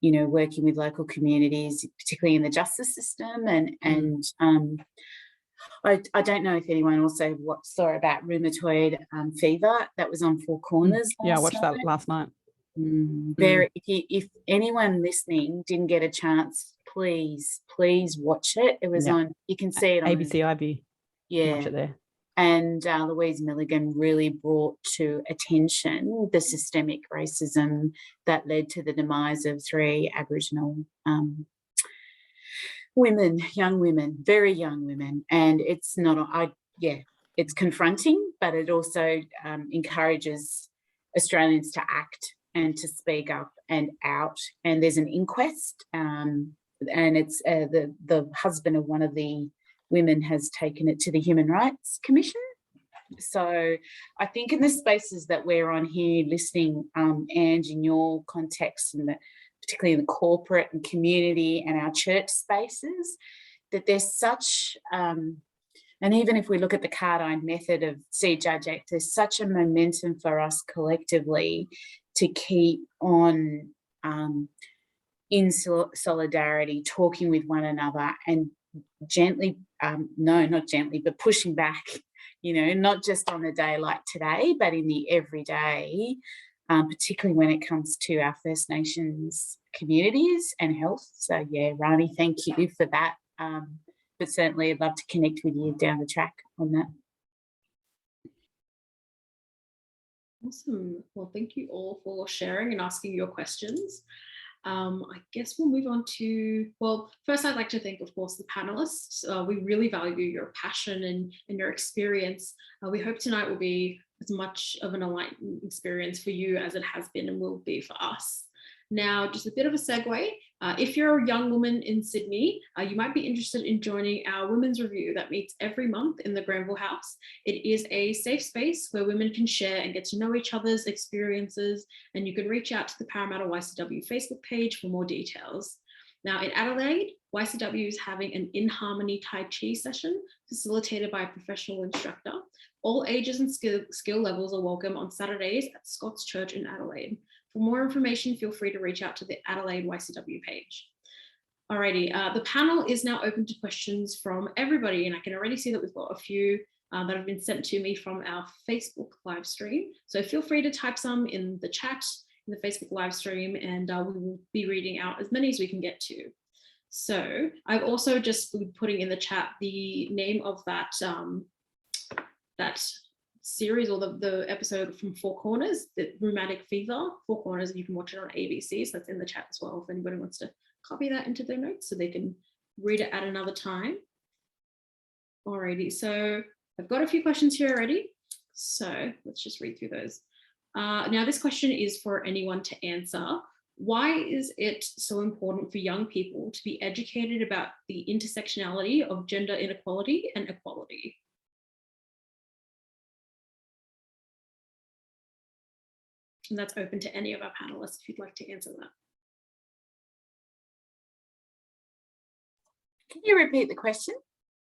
working with local communities, particularly in the justice system. And I don't know if anyone also saw about rheumatoid fever that was on Four Corners. Yeah, I watched that last night. If anyone listening didn't get a chance, please watch it. It was on, you can see it on ABCIB. Yeah, watch it there. And Louise Milligan really brought to attention the systemic racism that led to the demise of 3 Aboriginal women, young women, very young women. And it's it's confronting, but it also encourages Australians to act and to speak up and out. And there's an inquest, and it's the husband of one of the women has taken it to the Human Rights Commission. So I think in the spaces that we're on here listening, Ange, in your context, and particularly in the corporate and community and our church spaces, that there's such, and even if we look at the Cardine method of See Judge Act, there's such a momentum for us collectively to keep on in solidarity, talking with one another, and gently, not gently, but pushing back, not just on a day like today, but in the everyday, particularly when it comes to our First Nations communities and health. So, Ronnie, thank you for that. But certainly I'd love to connect with you down the track on that. Awesome. Well, thank you all for sharing and asking your questions. I guess we'll move on to, first I'd like to thank, of course, the panelists. We really value your passion and your experience. We hope tonight will be as much of an enlightening experience for you as it has been and will be for us. Now, just a bit of a segue. If you're a young woman in Sydney, you might be interested in joining our Women's Review that meets every month in the Granville House. It is a safe space where women can share and get to know each other's experiences, and you can reach out to the Parramatta AYCW Facebook page for more details. Now, in Adelaide, YCW is having an In Harmony Tai Chi session facilitated by a professional instructor. All ages and skill levels are welcome on Saturdays at Scott's Church in Adelaide. For more information, feel free to reach out to the Adelaide YCW page. Alrighty, the panel is now open to questions from everybody, and I can already see that we've got a few that have been sent to me from our Facebook live stream. So feel free to type some in the chat, in the Facebook live stream, and we will be reading out as many as we can get to. So I've also just been putting in the chat the name of that, that series, or the episode from Four Corners, the Rheumatic Fever, Four Corners, and you can watch it on ABC. So that's in the chat as well if anybody wants to copy that into their notes so they can read it at another time. Alrighty, so I've got a few questions here already. So let's just read through those. Now this question is for anyone to answer. Why is it so important for young people to be educated about the intersectionality of gender inequality and equality? And that's open to any of our panelists if you'd like to answer that. Can you repeat the question?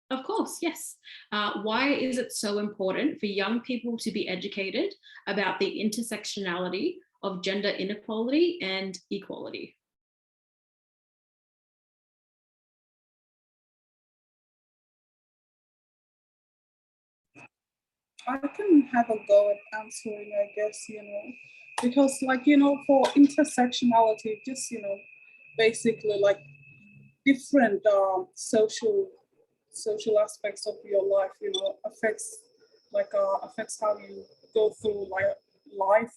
Of course, yes. Why is it so important for young people to be educated about the intersectionality of gender inequality and equality? I can have a go at answering, I guess, because for intersectionality, just, basically like different social aspects of your life, affects how you go through life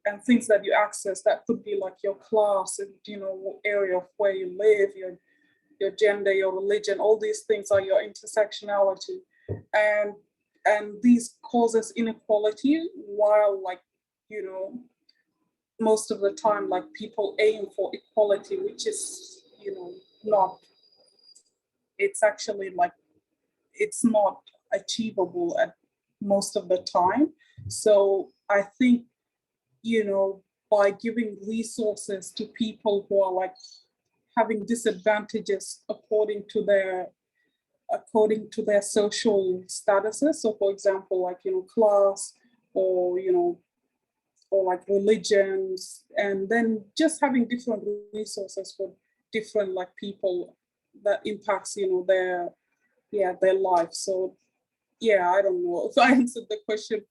and things that you access. That could be like your class and, area of where you live, your gender, your religion, all these things are your intersectionality. And these causes inequality, while most of the time, people aim for equality, which is, not, it's actually it's not achievable at most of the time. So I think, by giving resources to people who are having disadvantages according to their social statuses. So for example, class or religions, and then just having different resources for different people that impacts, their life. So yeah, I don't know if I answered the question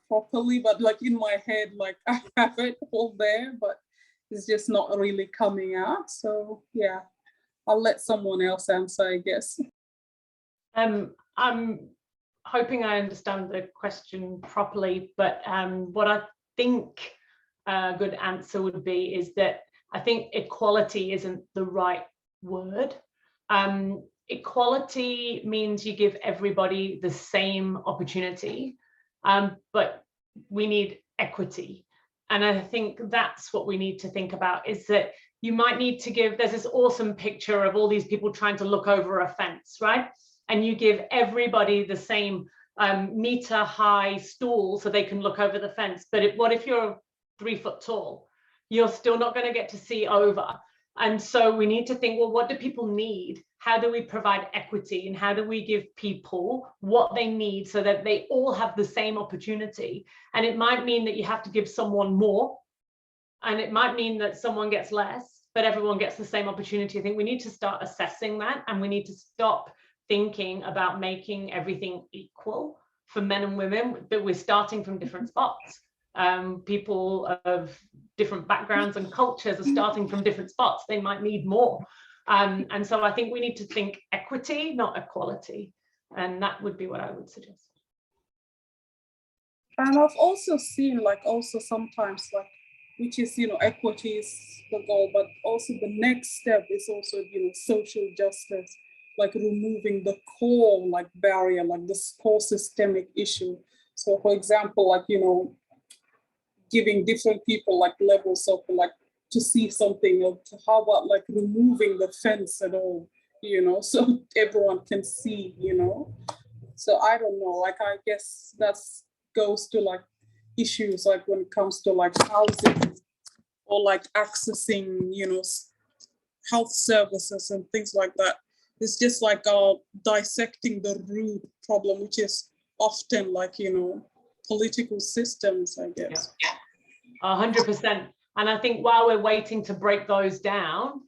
properly, but in my head, I have it all there, but it's just not really coming out. So yeah, I'll let someone else answer, I guess. I'm hoping I understand the question properly, but what I think a good answer would be is that I think equality isn't the right word. Equality means you give everybody the same opportunity, but we need equity. And I think that's what we need to think about, is that you might need to give, there's this awesome picture of all these people trying to look over a fence, right? And you give everybody the same meter high stool so they can look over the fence. But what if you're 3 foot tall? You're still not going to get to see over. And so we need to think, well, what do people need? How do we provide equity? And how do we give people what they need so that they all have the same opportunity? And it might mean that you have to give someone more, and it might mean that someone gets less, but everyone gets the same opportunity. I think we need to start assessing that, and we need to stop thinking about making everything equal for men and women, that we're starting from different spots. People of different backgrounds and cultures are starting from different spots. They might need more. And so I think we need to think equity, not equality. And that would be what I would suggest. And I've also seen sometimes which is, equity is the goal, but also the next step is also, social justice, removing the core barrier, this core systemic issue. So for example, giving different people levels of to see something, how about removing the fence at all, so everyone can see, So I don't know, I guess that's goes to issues when it comes to housing or accessing, health services and things like that. It's just like dissecting the root problem, which is often like, you know, political systems, I guess. 100%. And I think while we're waiting to break those down,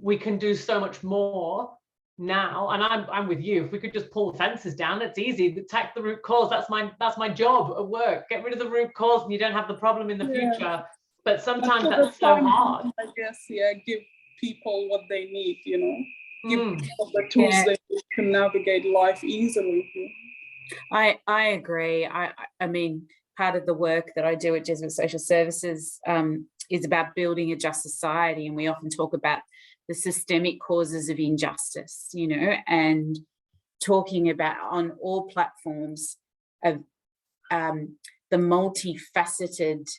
we can do so much more now. And I'm with you. If we could just pull the fences down, it's easy. Attack the root cause. That's my job at work. Get rid of the root cause, and you don't have the problem in the future. But sometimes that's so hard. I guess, yeah, give people what they need, you know, give people the tools they need to navigate life easily. I agree. I mean, part of the work that I do at Jesuit Social Services is about building a just society, and we often talk about the systemic causes of injustice, you know, and talking about on all platforms of the multifaceted,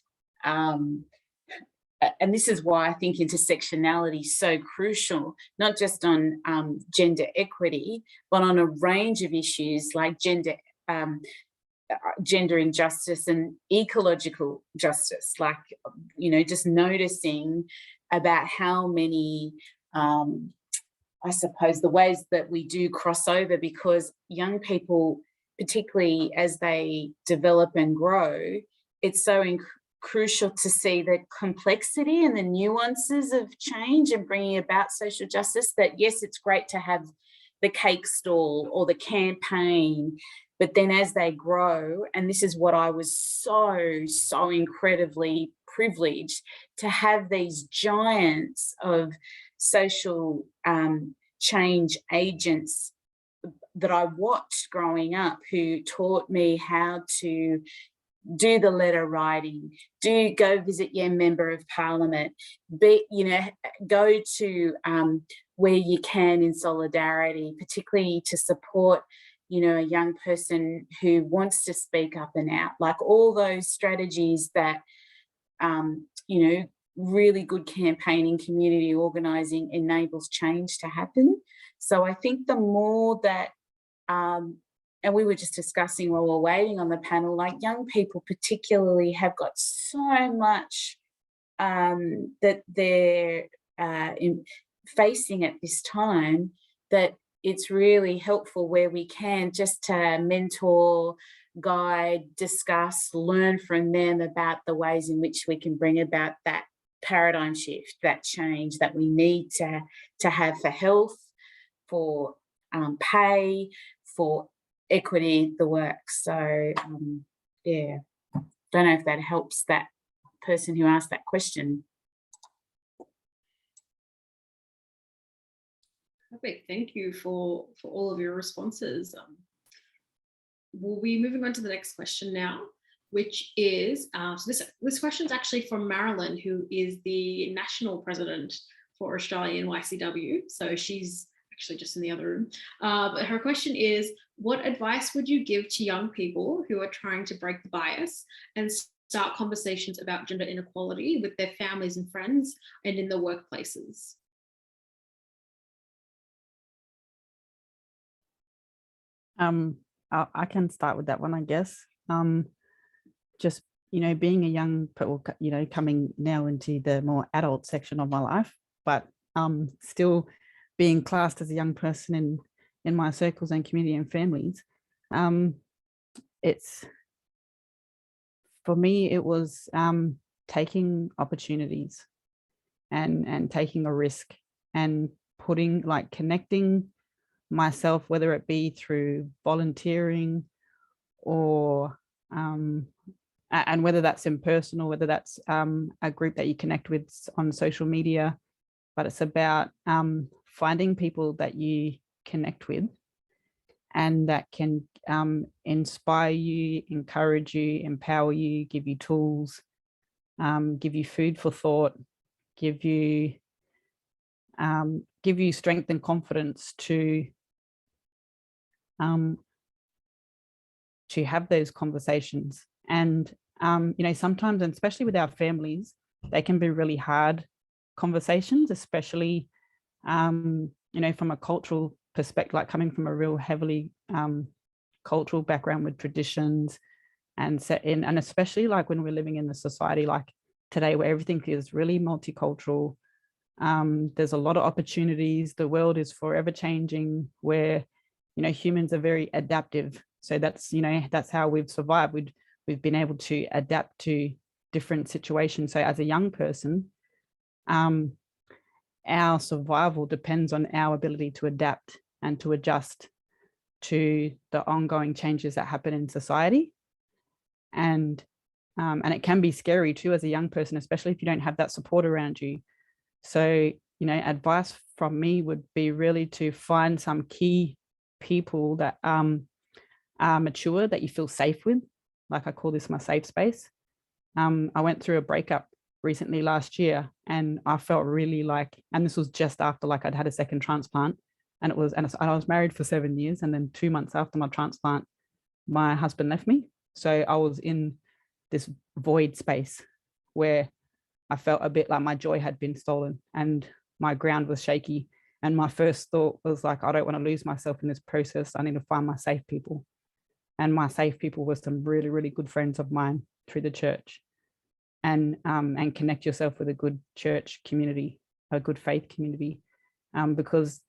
and this is why I think intersectionality is so crucial, not just on gender equity, but on a range of issues like gender injustice and ecological justice, like, you know, just noticing about how many, I suppose, the ways that we do cross over, because young people, particularly as they develop and grow, it's so crucial to see the complexity and the nuances of change and bringing about social justice, that yes, it's great to have the cake stall or the campaign, but then as they grow, and this is what I was so incredibly privileged to have, these giants of social change agents that I watched growing up, who taught me how to do the letter writing, go visit your member of parliament, go to where you can in solidarity, particularly to support, you know, a young person who wants to speak up and out, like all those strategies that, you know, really good campaigning, community organising enables change to happen. So I think the more that, and we were just discussing while we're waiting on the panel, like young people particularly have got so much that they're facing at this time, that it's really helpful where we can just to mentor, guide, discuss, learn from them about the ways in which we can bring about that paradigm shift, that change that we need to have for health, for pay, for equity, the work. So yeah, don't know if that helps that person who asked that question. Perfect. Thank you for all of your responses. We'll be moving on to the next question now, which is, so this question is actually from Marilyn, who is the national president for Australian YCW. So she's actually just in the other room. But her question is, what advice would you give to young people who are trying to break the bias and start conversations about gender inequality with their families and friends and in the workplaces? I can start with that one, I guess. Just, you know, being a young, you know, coming now into the more adult section of my life, but still being classed as a young person in my circles and community and families. It's, for me, it was taking opportunities and taking a risk and connecting myself, whether it be through volunteering or and whether that's in person or whether that's a group that you connect with on social media. But it's about finding people that you connect with and that can inspire you, encourage you, empower you, give you tools, give you food for thought, give you strength and confidence to have those conversations. And you know, sometimes, and especially with our families, they can be really hard conversations, especially you know, from a cultural perspective, like coming from a real heavily cultural background with traditions, and especially like when we're living in a society like today where everything is really multicultural, There's a lot of opportunities. The world is forever changing, where, you know, humans are very adaptive. So that's, you know, that's how we've survived. We've been able to adapt to different situations. So as a young person, our survival depends on our ability to adapt and to adjust to the ongoing changes that happen in society. And it can be scary too as a young person, especially if you don't have that support around you. So, you know, advice from me would be really to find some key people that are mature, that you feel safe with. Like, I call this my safe space. I went through a breakup recently last year, and I felt really like, and this was just after like I'd had a second transplant, and I was married for 7 years, and then 2 months after my transplant, my husband left me. So I was in this void space where I felt a bit like my joy had been stolen and my ground was shaky. And my first thought was like, I don't want to lose myself in this process. I need to find my safe people. And my safe people were some really, really good friends of mine through the church. And connect yourself with a good church community, a good faith community, because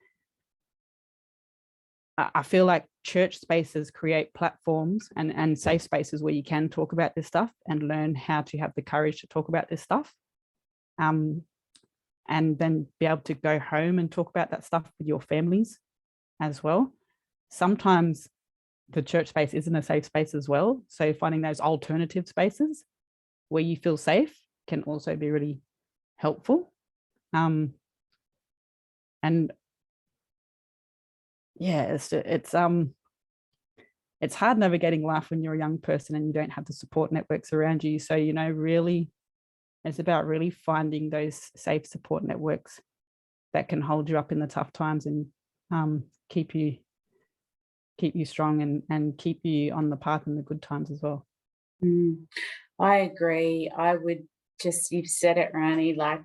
I feel like church spaces create platforms and safe spaces where you can talk about this stuff and learn how to have the courage to talk about this stuff. And then be able to go home and talk about that stuff with your families as well. Sometimes the church space isn't a safe space as well. So finding those alternative spaces where you feel safe can also be really helpful. And yeah, it's hard navigating life when you're a young person and you don't have the support networks around you. So, you know, really, it's about really finding those safe support networks that can hold you up in the tough times and keep you strong and keep you on the path in the good times as well. I agree. I would just, you've said it, Ronnie, like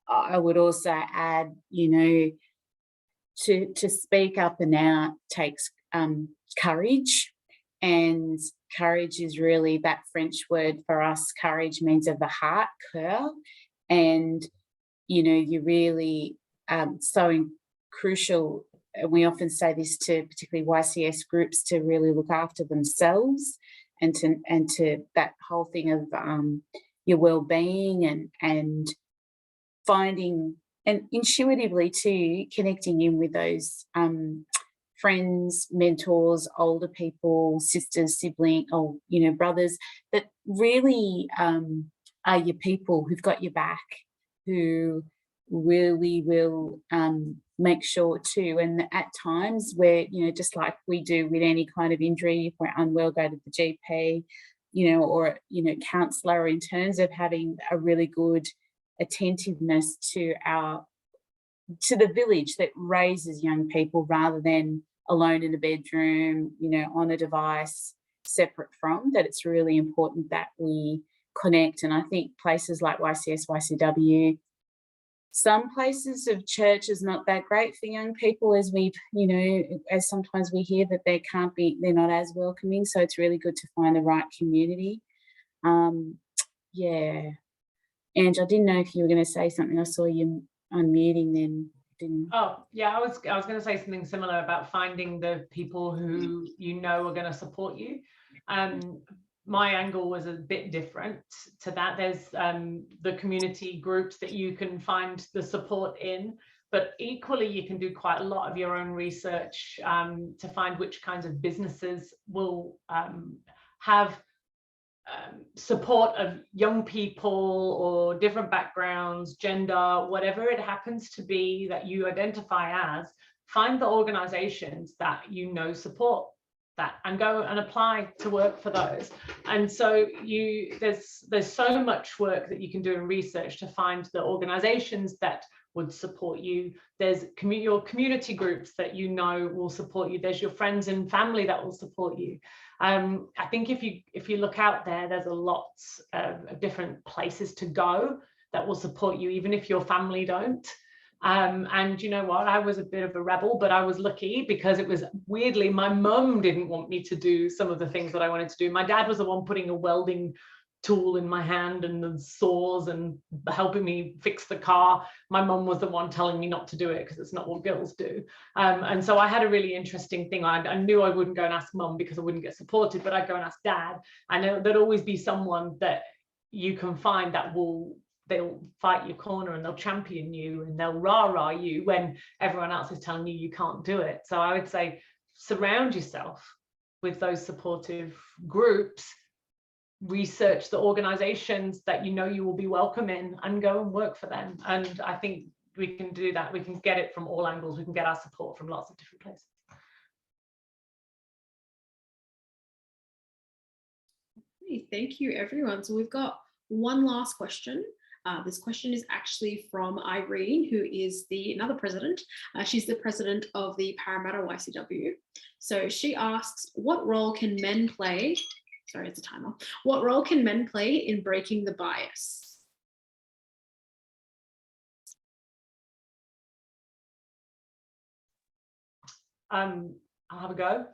I would also add, you know, to speak up and out takes courage, and courage is really that French word for us. Courage means of the heart, cœur, and you know, you really so crucial. And we often say this to particularly YCS groups, to really look after themselves and to that whole thing of your well-being and finding, and intuitively too, connecting in with those friends, mentors, older people, sisters, siblings, or, you know, brothers that really are your people who've got your back, who really will make sure too. And at times where, you know, just like we do with any kind of injury, if we're unwell, go to the GP, you know, or, you know, counsellor, in terms of having a really good attentiveness to the village that raises young people, rather than alone in a bedroom, you know, on a device, separate from that. It's really important that we connect. And I think places like YCS, YCW, some places of church is not that great for young people, as we've, you know, as sometimes we hear that they're not as welcoming. So it's really good to find the right community. Yeah. Ange, I didn't know if you were going to say something. I saw you unmuting then. Didn't. Oh, yeah, I was going to say something similar about finding the people who you know are going to support you. My angle was a bit different to that. There's the community groups that you can find the support in, but equally you can do quite a lot of your own research to find which kinds of businesses will have support of young people or different backgrounds, gender, whatever it happens to be that you identify as. Find the organizations that you know support that and go and apply to work for those. And so there's so much work that you can do in research to find the organizations that would support you. There's your community groups that you know will support you. There's your friends and family that will support you. I think if you look out there, there's a lot of different places to go that will support you, even if your family don't. And you know what, I was a bit of a rebel, but I was lucky because it was weirdly, my mum didn't want me to do some of the things that I wanted to do. My dad was the one putting a welding tool in my hand and the saws and helping me fix the car. My mum was the one telling me not to do it because it's not what girls do. And so I had a really interesting thing. I knew I wouldn't go and ask mum because I wouldn't get supported, but I'd go and ask dad. And there'd always be someone that you can find that they'll fight your corner and they'll champion you and they'll rah-rah you when everyone else is telling you can't do it. So I would say surround yourself with those supportive groups, research the organizations that you know you will be welcome in and go and work for them. And I think we can do that. We can get it from all angles. We can get our support from lots of different places. Okay, thank you, everyone. So we've got one last question. This question is actually from Irene, who is another president. She's the president of the Parramatta AYCW. So she asks, what role can men play? Sorry, it's a timer. What role can men play in breaking the bias? I'll have a go.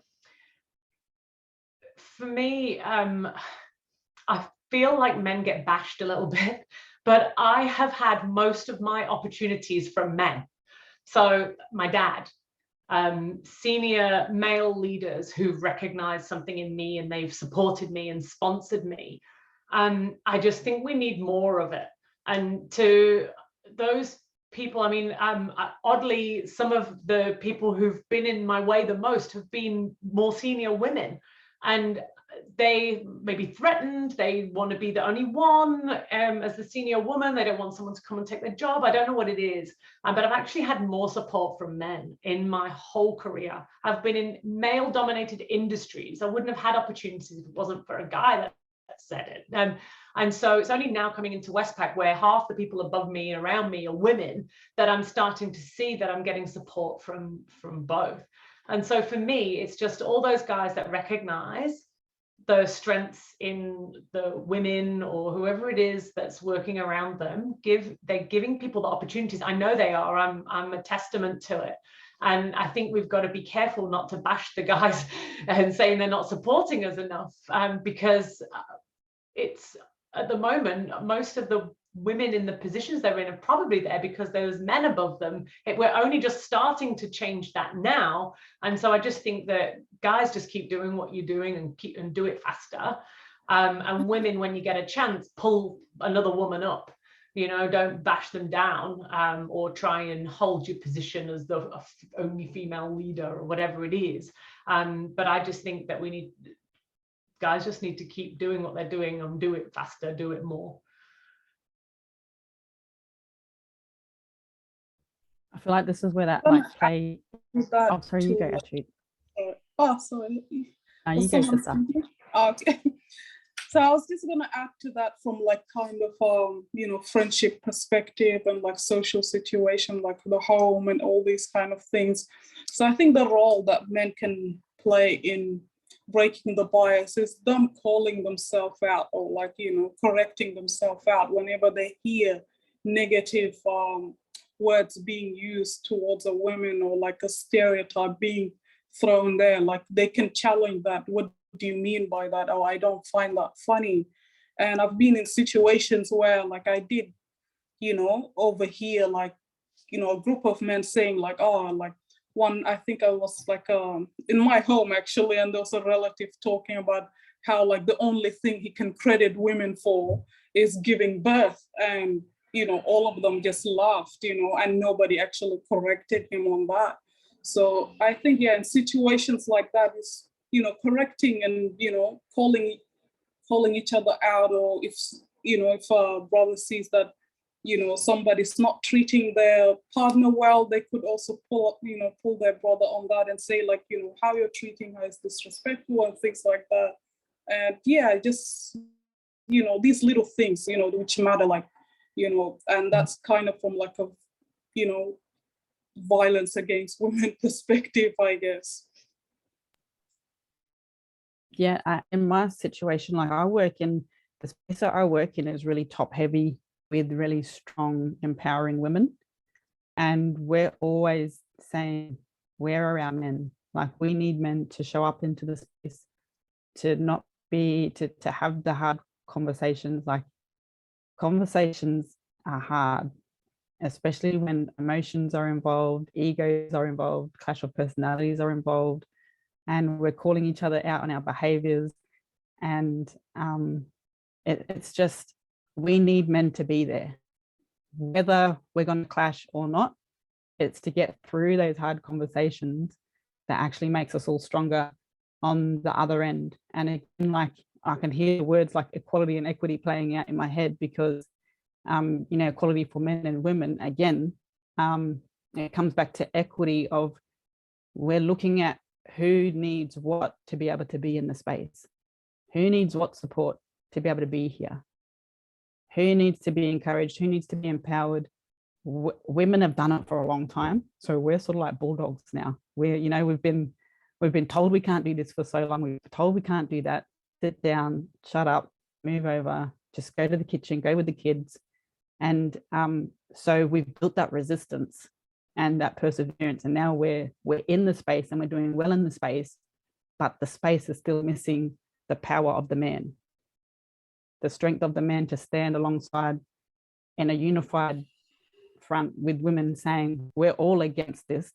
For me, I feel like men get bashed a little bit, but I have had most of my opportunities from men. So my dad, senior male leaders who've recognized something in me and they've supported me and sponsored me. I just think we need more of it. And to those people, I mean, oddly, some of the people who've been in my way the most have been more senior women. And they may be threatened, they want to be the only one as the senior woman, they don't want someone to come and take their job. I don't know what it is, but I've actually had more support from men in my whole career. I've been in male dominated industries. I wouldn't have had opportunities if it wasn't for a guy that said it. And so it's only now coming into Westpac where half the people above me and around me are women that I'm starting to see that I'm getting support from both. And so for me, it's just all those guys that recognize the strengths in the women or whoever it is that's working around them. They're giving people the opportunities. I know they are. I'm a testament to it. And I think we've got to be careful not to bash the guys and saying they're not supporting us enough, because it's at the moment, most of the women in the positions they're in are probably there because there's men above them. We're only just starting to change that now. And so I just think that guys just keep doing what you're doing and do it faster. And women, when you get a chance, pull another woman up. You know, don't bash them down or try and hold your position as the only female leader or whatever it is. But I just think that guys just need to keep doing what they're doing and do it faster, do it more. I feel like this is where that might play. Oh, sorry, you go, Ashweet. Oh, sorry. You go, sister. Okay. So I was just going to add to that from like kind of, friendship perspective and like social situation, like the home and all these kind of things. So I think the role that men can play in breaking the bias is them calling themselves out or like, correcting themselves out whenever they hear negative words being used towards a woman or like a stereotype being thrown there. Like they can challenge that. What do you mean by that? Oh, I don't find that funny. And I've been in situations where like I did, overhear like, a group of men saying like, oh, like one, I think I was like in my home actually, and there was a relative talking about how like the only thing he can credit women for is giving birth. And all of them just laughed, and nobody actually corrected him on that. So I think, in situations like that is, correcting and, calling each other out, or if a brother sees that, somebody's not treating their partner well, they could also pull their brother on that and say like, how you're treating her is disrespectful and things like that. And just, these little things, which matter, like, and that's kind of from like a, violence against women perspective, I guess. Yeah, in my situation, like the space that I work in is really top heavy with really strong, empowering women. And we're always saying, where are our men? Like we need men to show up into the space, to not be, to have the hard conversations. Like, conversations are hard, especially when emotions are involved, egos are involved, clash of personalities are involved, and we're calling each other out on our behaviors. And it's just, we need men to be there, whether we're going to clash or not. It's to get through those hard conversations that actually makes us all stronger on the other end. And again, like, I can hear words like equality and equity playing out in my head, because you know, equality for men and women, again, it comes back to equity of, we're looking at who needs what to be able to be in the space, who needs what support to be able to be here, who needs to be encouraged, who needs to be empowered. Women have done it for a long time, so we're sort of like bulldogs now. We're, you know, we've been told we can't do this for so long, we've been told we can't do that. Sit down, shut up, move over, just go to the kitchen, go with the kids. And so we've built that resistance and that perseverance, and now we're in the space and we're doing well in the space, but the space is still missing the power of the man, the strength of the man to stand alongside in a unified front with women, saying, we're all against this,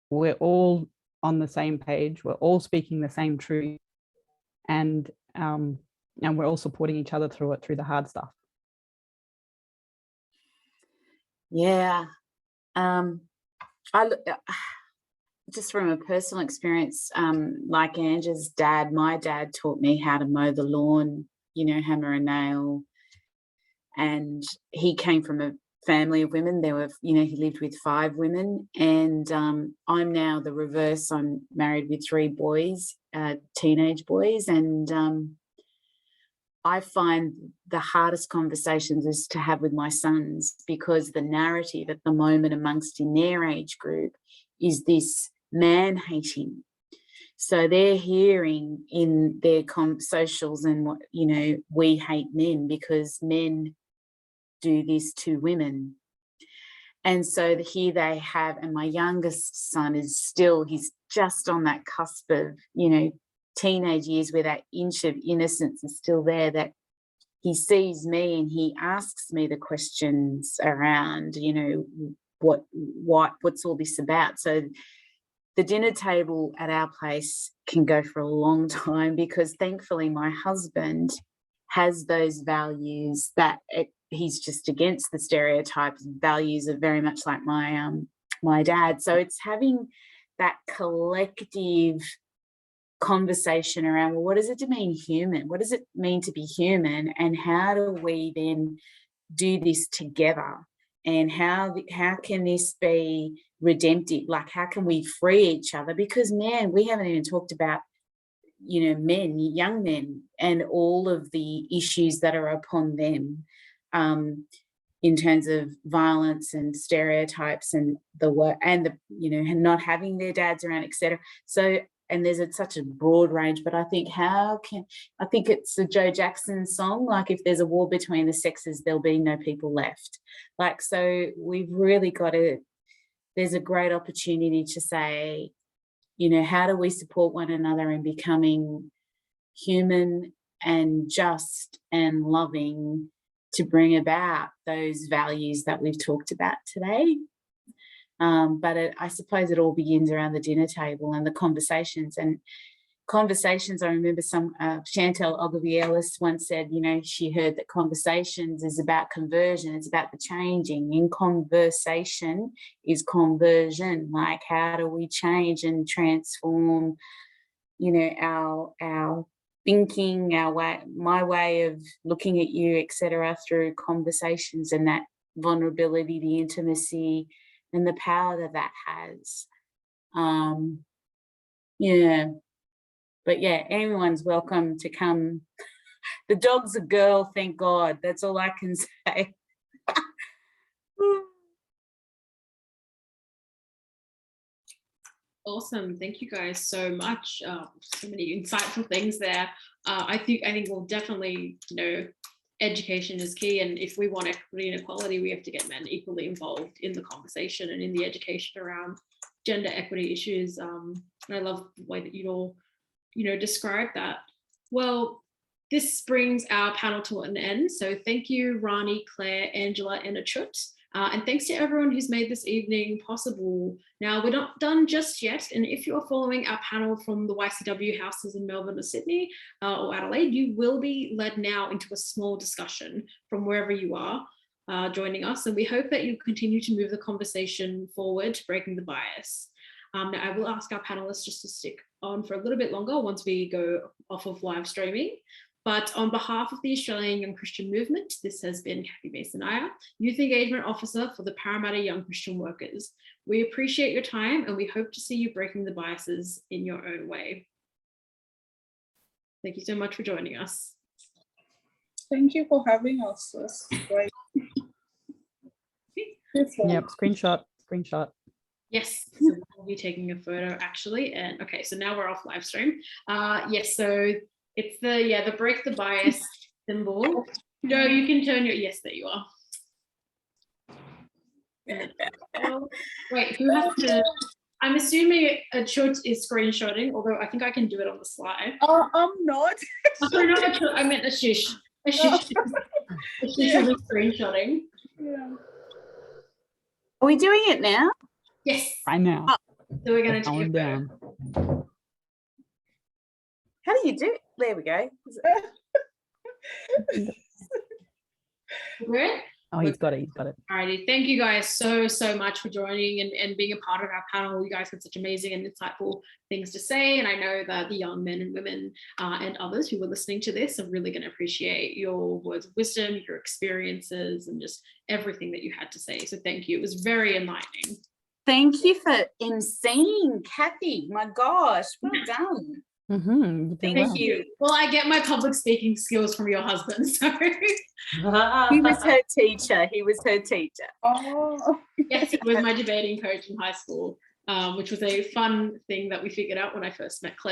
we're all on the same page, we're all speaking the same truth, and we're all supporting each other through it, through the hard stuff. Yeah. Just from a personal experience, like Angie's dad, my dad taught me how to mow the lawn, you know, hammer and nail. And he came from a family of women. There were, you know, he lived with 5 women, and I'm now the reverse. I'm married with 3 boys, teenage boys, and I find the hardest conversations is to have with my sons, because the narrative at the moment amongst in their age group is this man hating. So they're hearing in their socials and what, you know, we hate men because men do this to women. And so here they have, and my youngest son is still, he's just on that cusp of, you know, teenage years where that inch of innocence is still there, that he sees me and he asks me the questions around, you know, what's all this about? So the dinner table at our place can go for a long time, because thankfully my husband has those values that he's just against the stereotypes. Values are very much like my dad. So it's having that collective conversation around, well, what does it mean human? What does it mean to be human? And how do we then do this together? And how can this be redemptive? Like, how can we free each other? Because, man, we haven't even talked about, you know, men, young men, and all of the issues that are upon them in terms of violence and stereotypes and the work and the, you know, and not having their dads around, etc. So, and there's such a broad range, but I think I think it's a Joe Jackson song, like, if there's a war between the sexes, there'll be no people left. Like, so we've really got to, there's a great opportunity to say, you know, how do we support one another in becoming human and just and loving to bring about those values that we've talked about today. But I suppose it all begins around the dinner table and the conversations. And conversations, I remember Chantal Ogilvie-Ellis once said, you know, she heard that conversations is about conversion, it's about the changing. In conversation is conversion, like, how do we change and transform, you know, our thinking, my way of looking at you, etc., through conversations, and that vulnerability, the intimacy, and the power that has. Yeah. But yeah, anyone's welcome to come. The dog's a girl, thank God. That's all I can say. Awesome. Thank you guys so much. So many insightful things there. I think we'll definitely, you know, education is key. And if we want equity and equality, we have to get men equally involved in the conversation and in the education around gender equity issues. And I love the way that you all, you know, describe that. Well, this brings our panel to an end. So thank you, Ronnie, Claire, Angela, and Achut. And thanks to everyone who's made this evening possible. Now, we're not done just yet. And if you're following our panel from the YCW houses in Melbourne or Sydney or Adelaide, you will be led now into a small discussion from wherever you are joining us. And we hope that you continue to move the conversation forward, breaking the bias. Now, I will ask our panelists just to stick on for a little bit longer once we go off of live streaming. But on behalf of the Australian Young Christian Movement, this has been Kathy Mason-Aya, Youth Engagement Officer for the Parramatta Young Christian Workers. We appreciate your time and we hope to see you breaking the biases in your own way. Thank you so much for joining us. Thank you for having us. That's great. Yep, screenshot. Yes, so we'll be taking a photo actually. And okay, so now we're off live stream. Yes, so it's the break the bias symbol. Joe, you can turn your, yes, there you are. Oh, wait, who has to, I'm assuming Achut is screenshotting, although I think I can do it on the slide. Oh, I'm not. Oh, sorry, not Achut, I meant Ashish. Ashish will be screenshotting. Yeah. Are we doing it now? Yes. I know. So we're going to Calm take down. How do you do it? There we go. Good? Oh, he's got it. Alrighty, thank you guys so much for joining and being a part of our panel. You guys had such amazing and insightful things to say, and I know that the young men and women and others who were listening to this are really going to appreciate your words of wisdom, your experiences, and just everything that you had to say. So thank you. It was very enlightening. Thank you for emceeing, Kathy. My gosh, well done. Thank you. Well, I get my public speaking skills from your husband, so. He was her teacher. Oh. Yes, he was my debating coach in high school, which was a fun thing that we figured out when I first met Claire.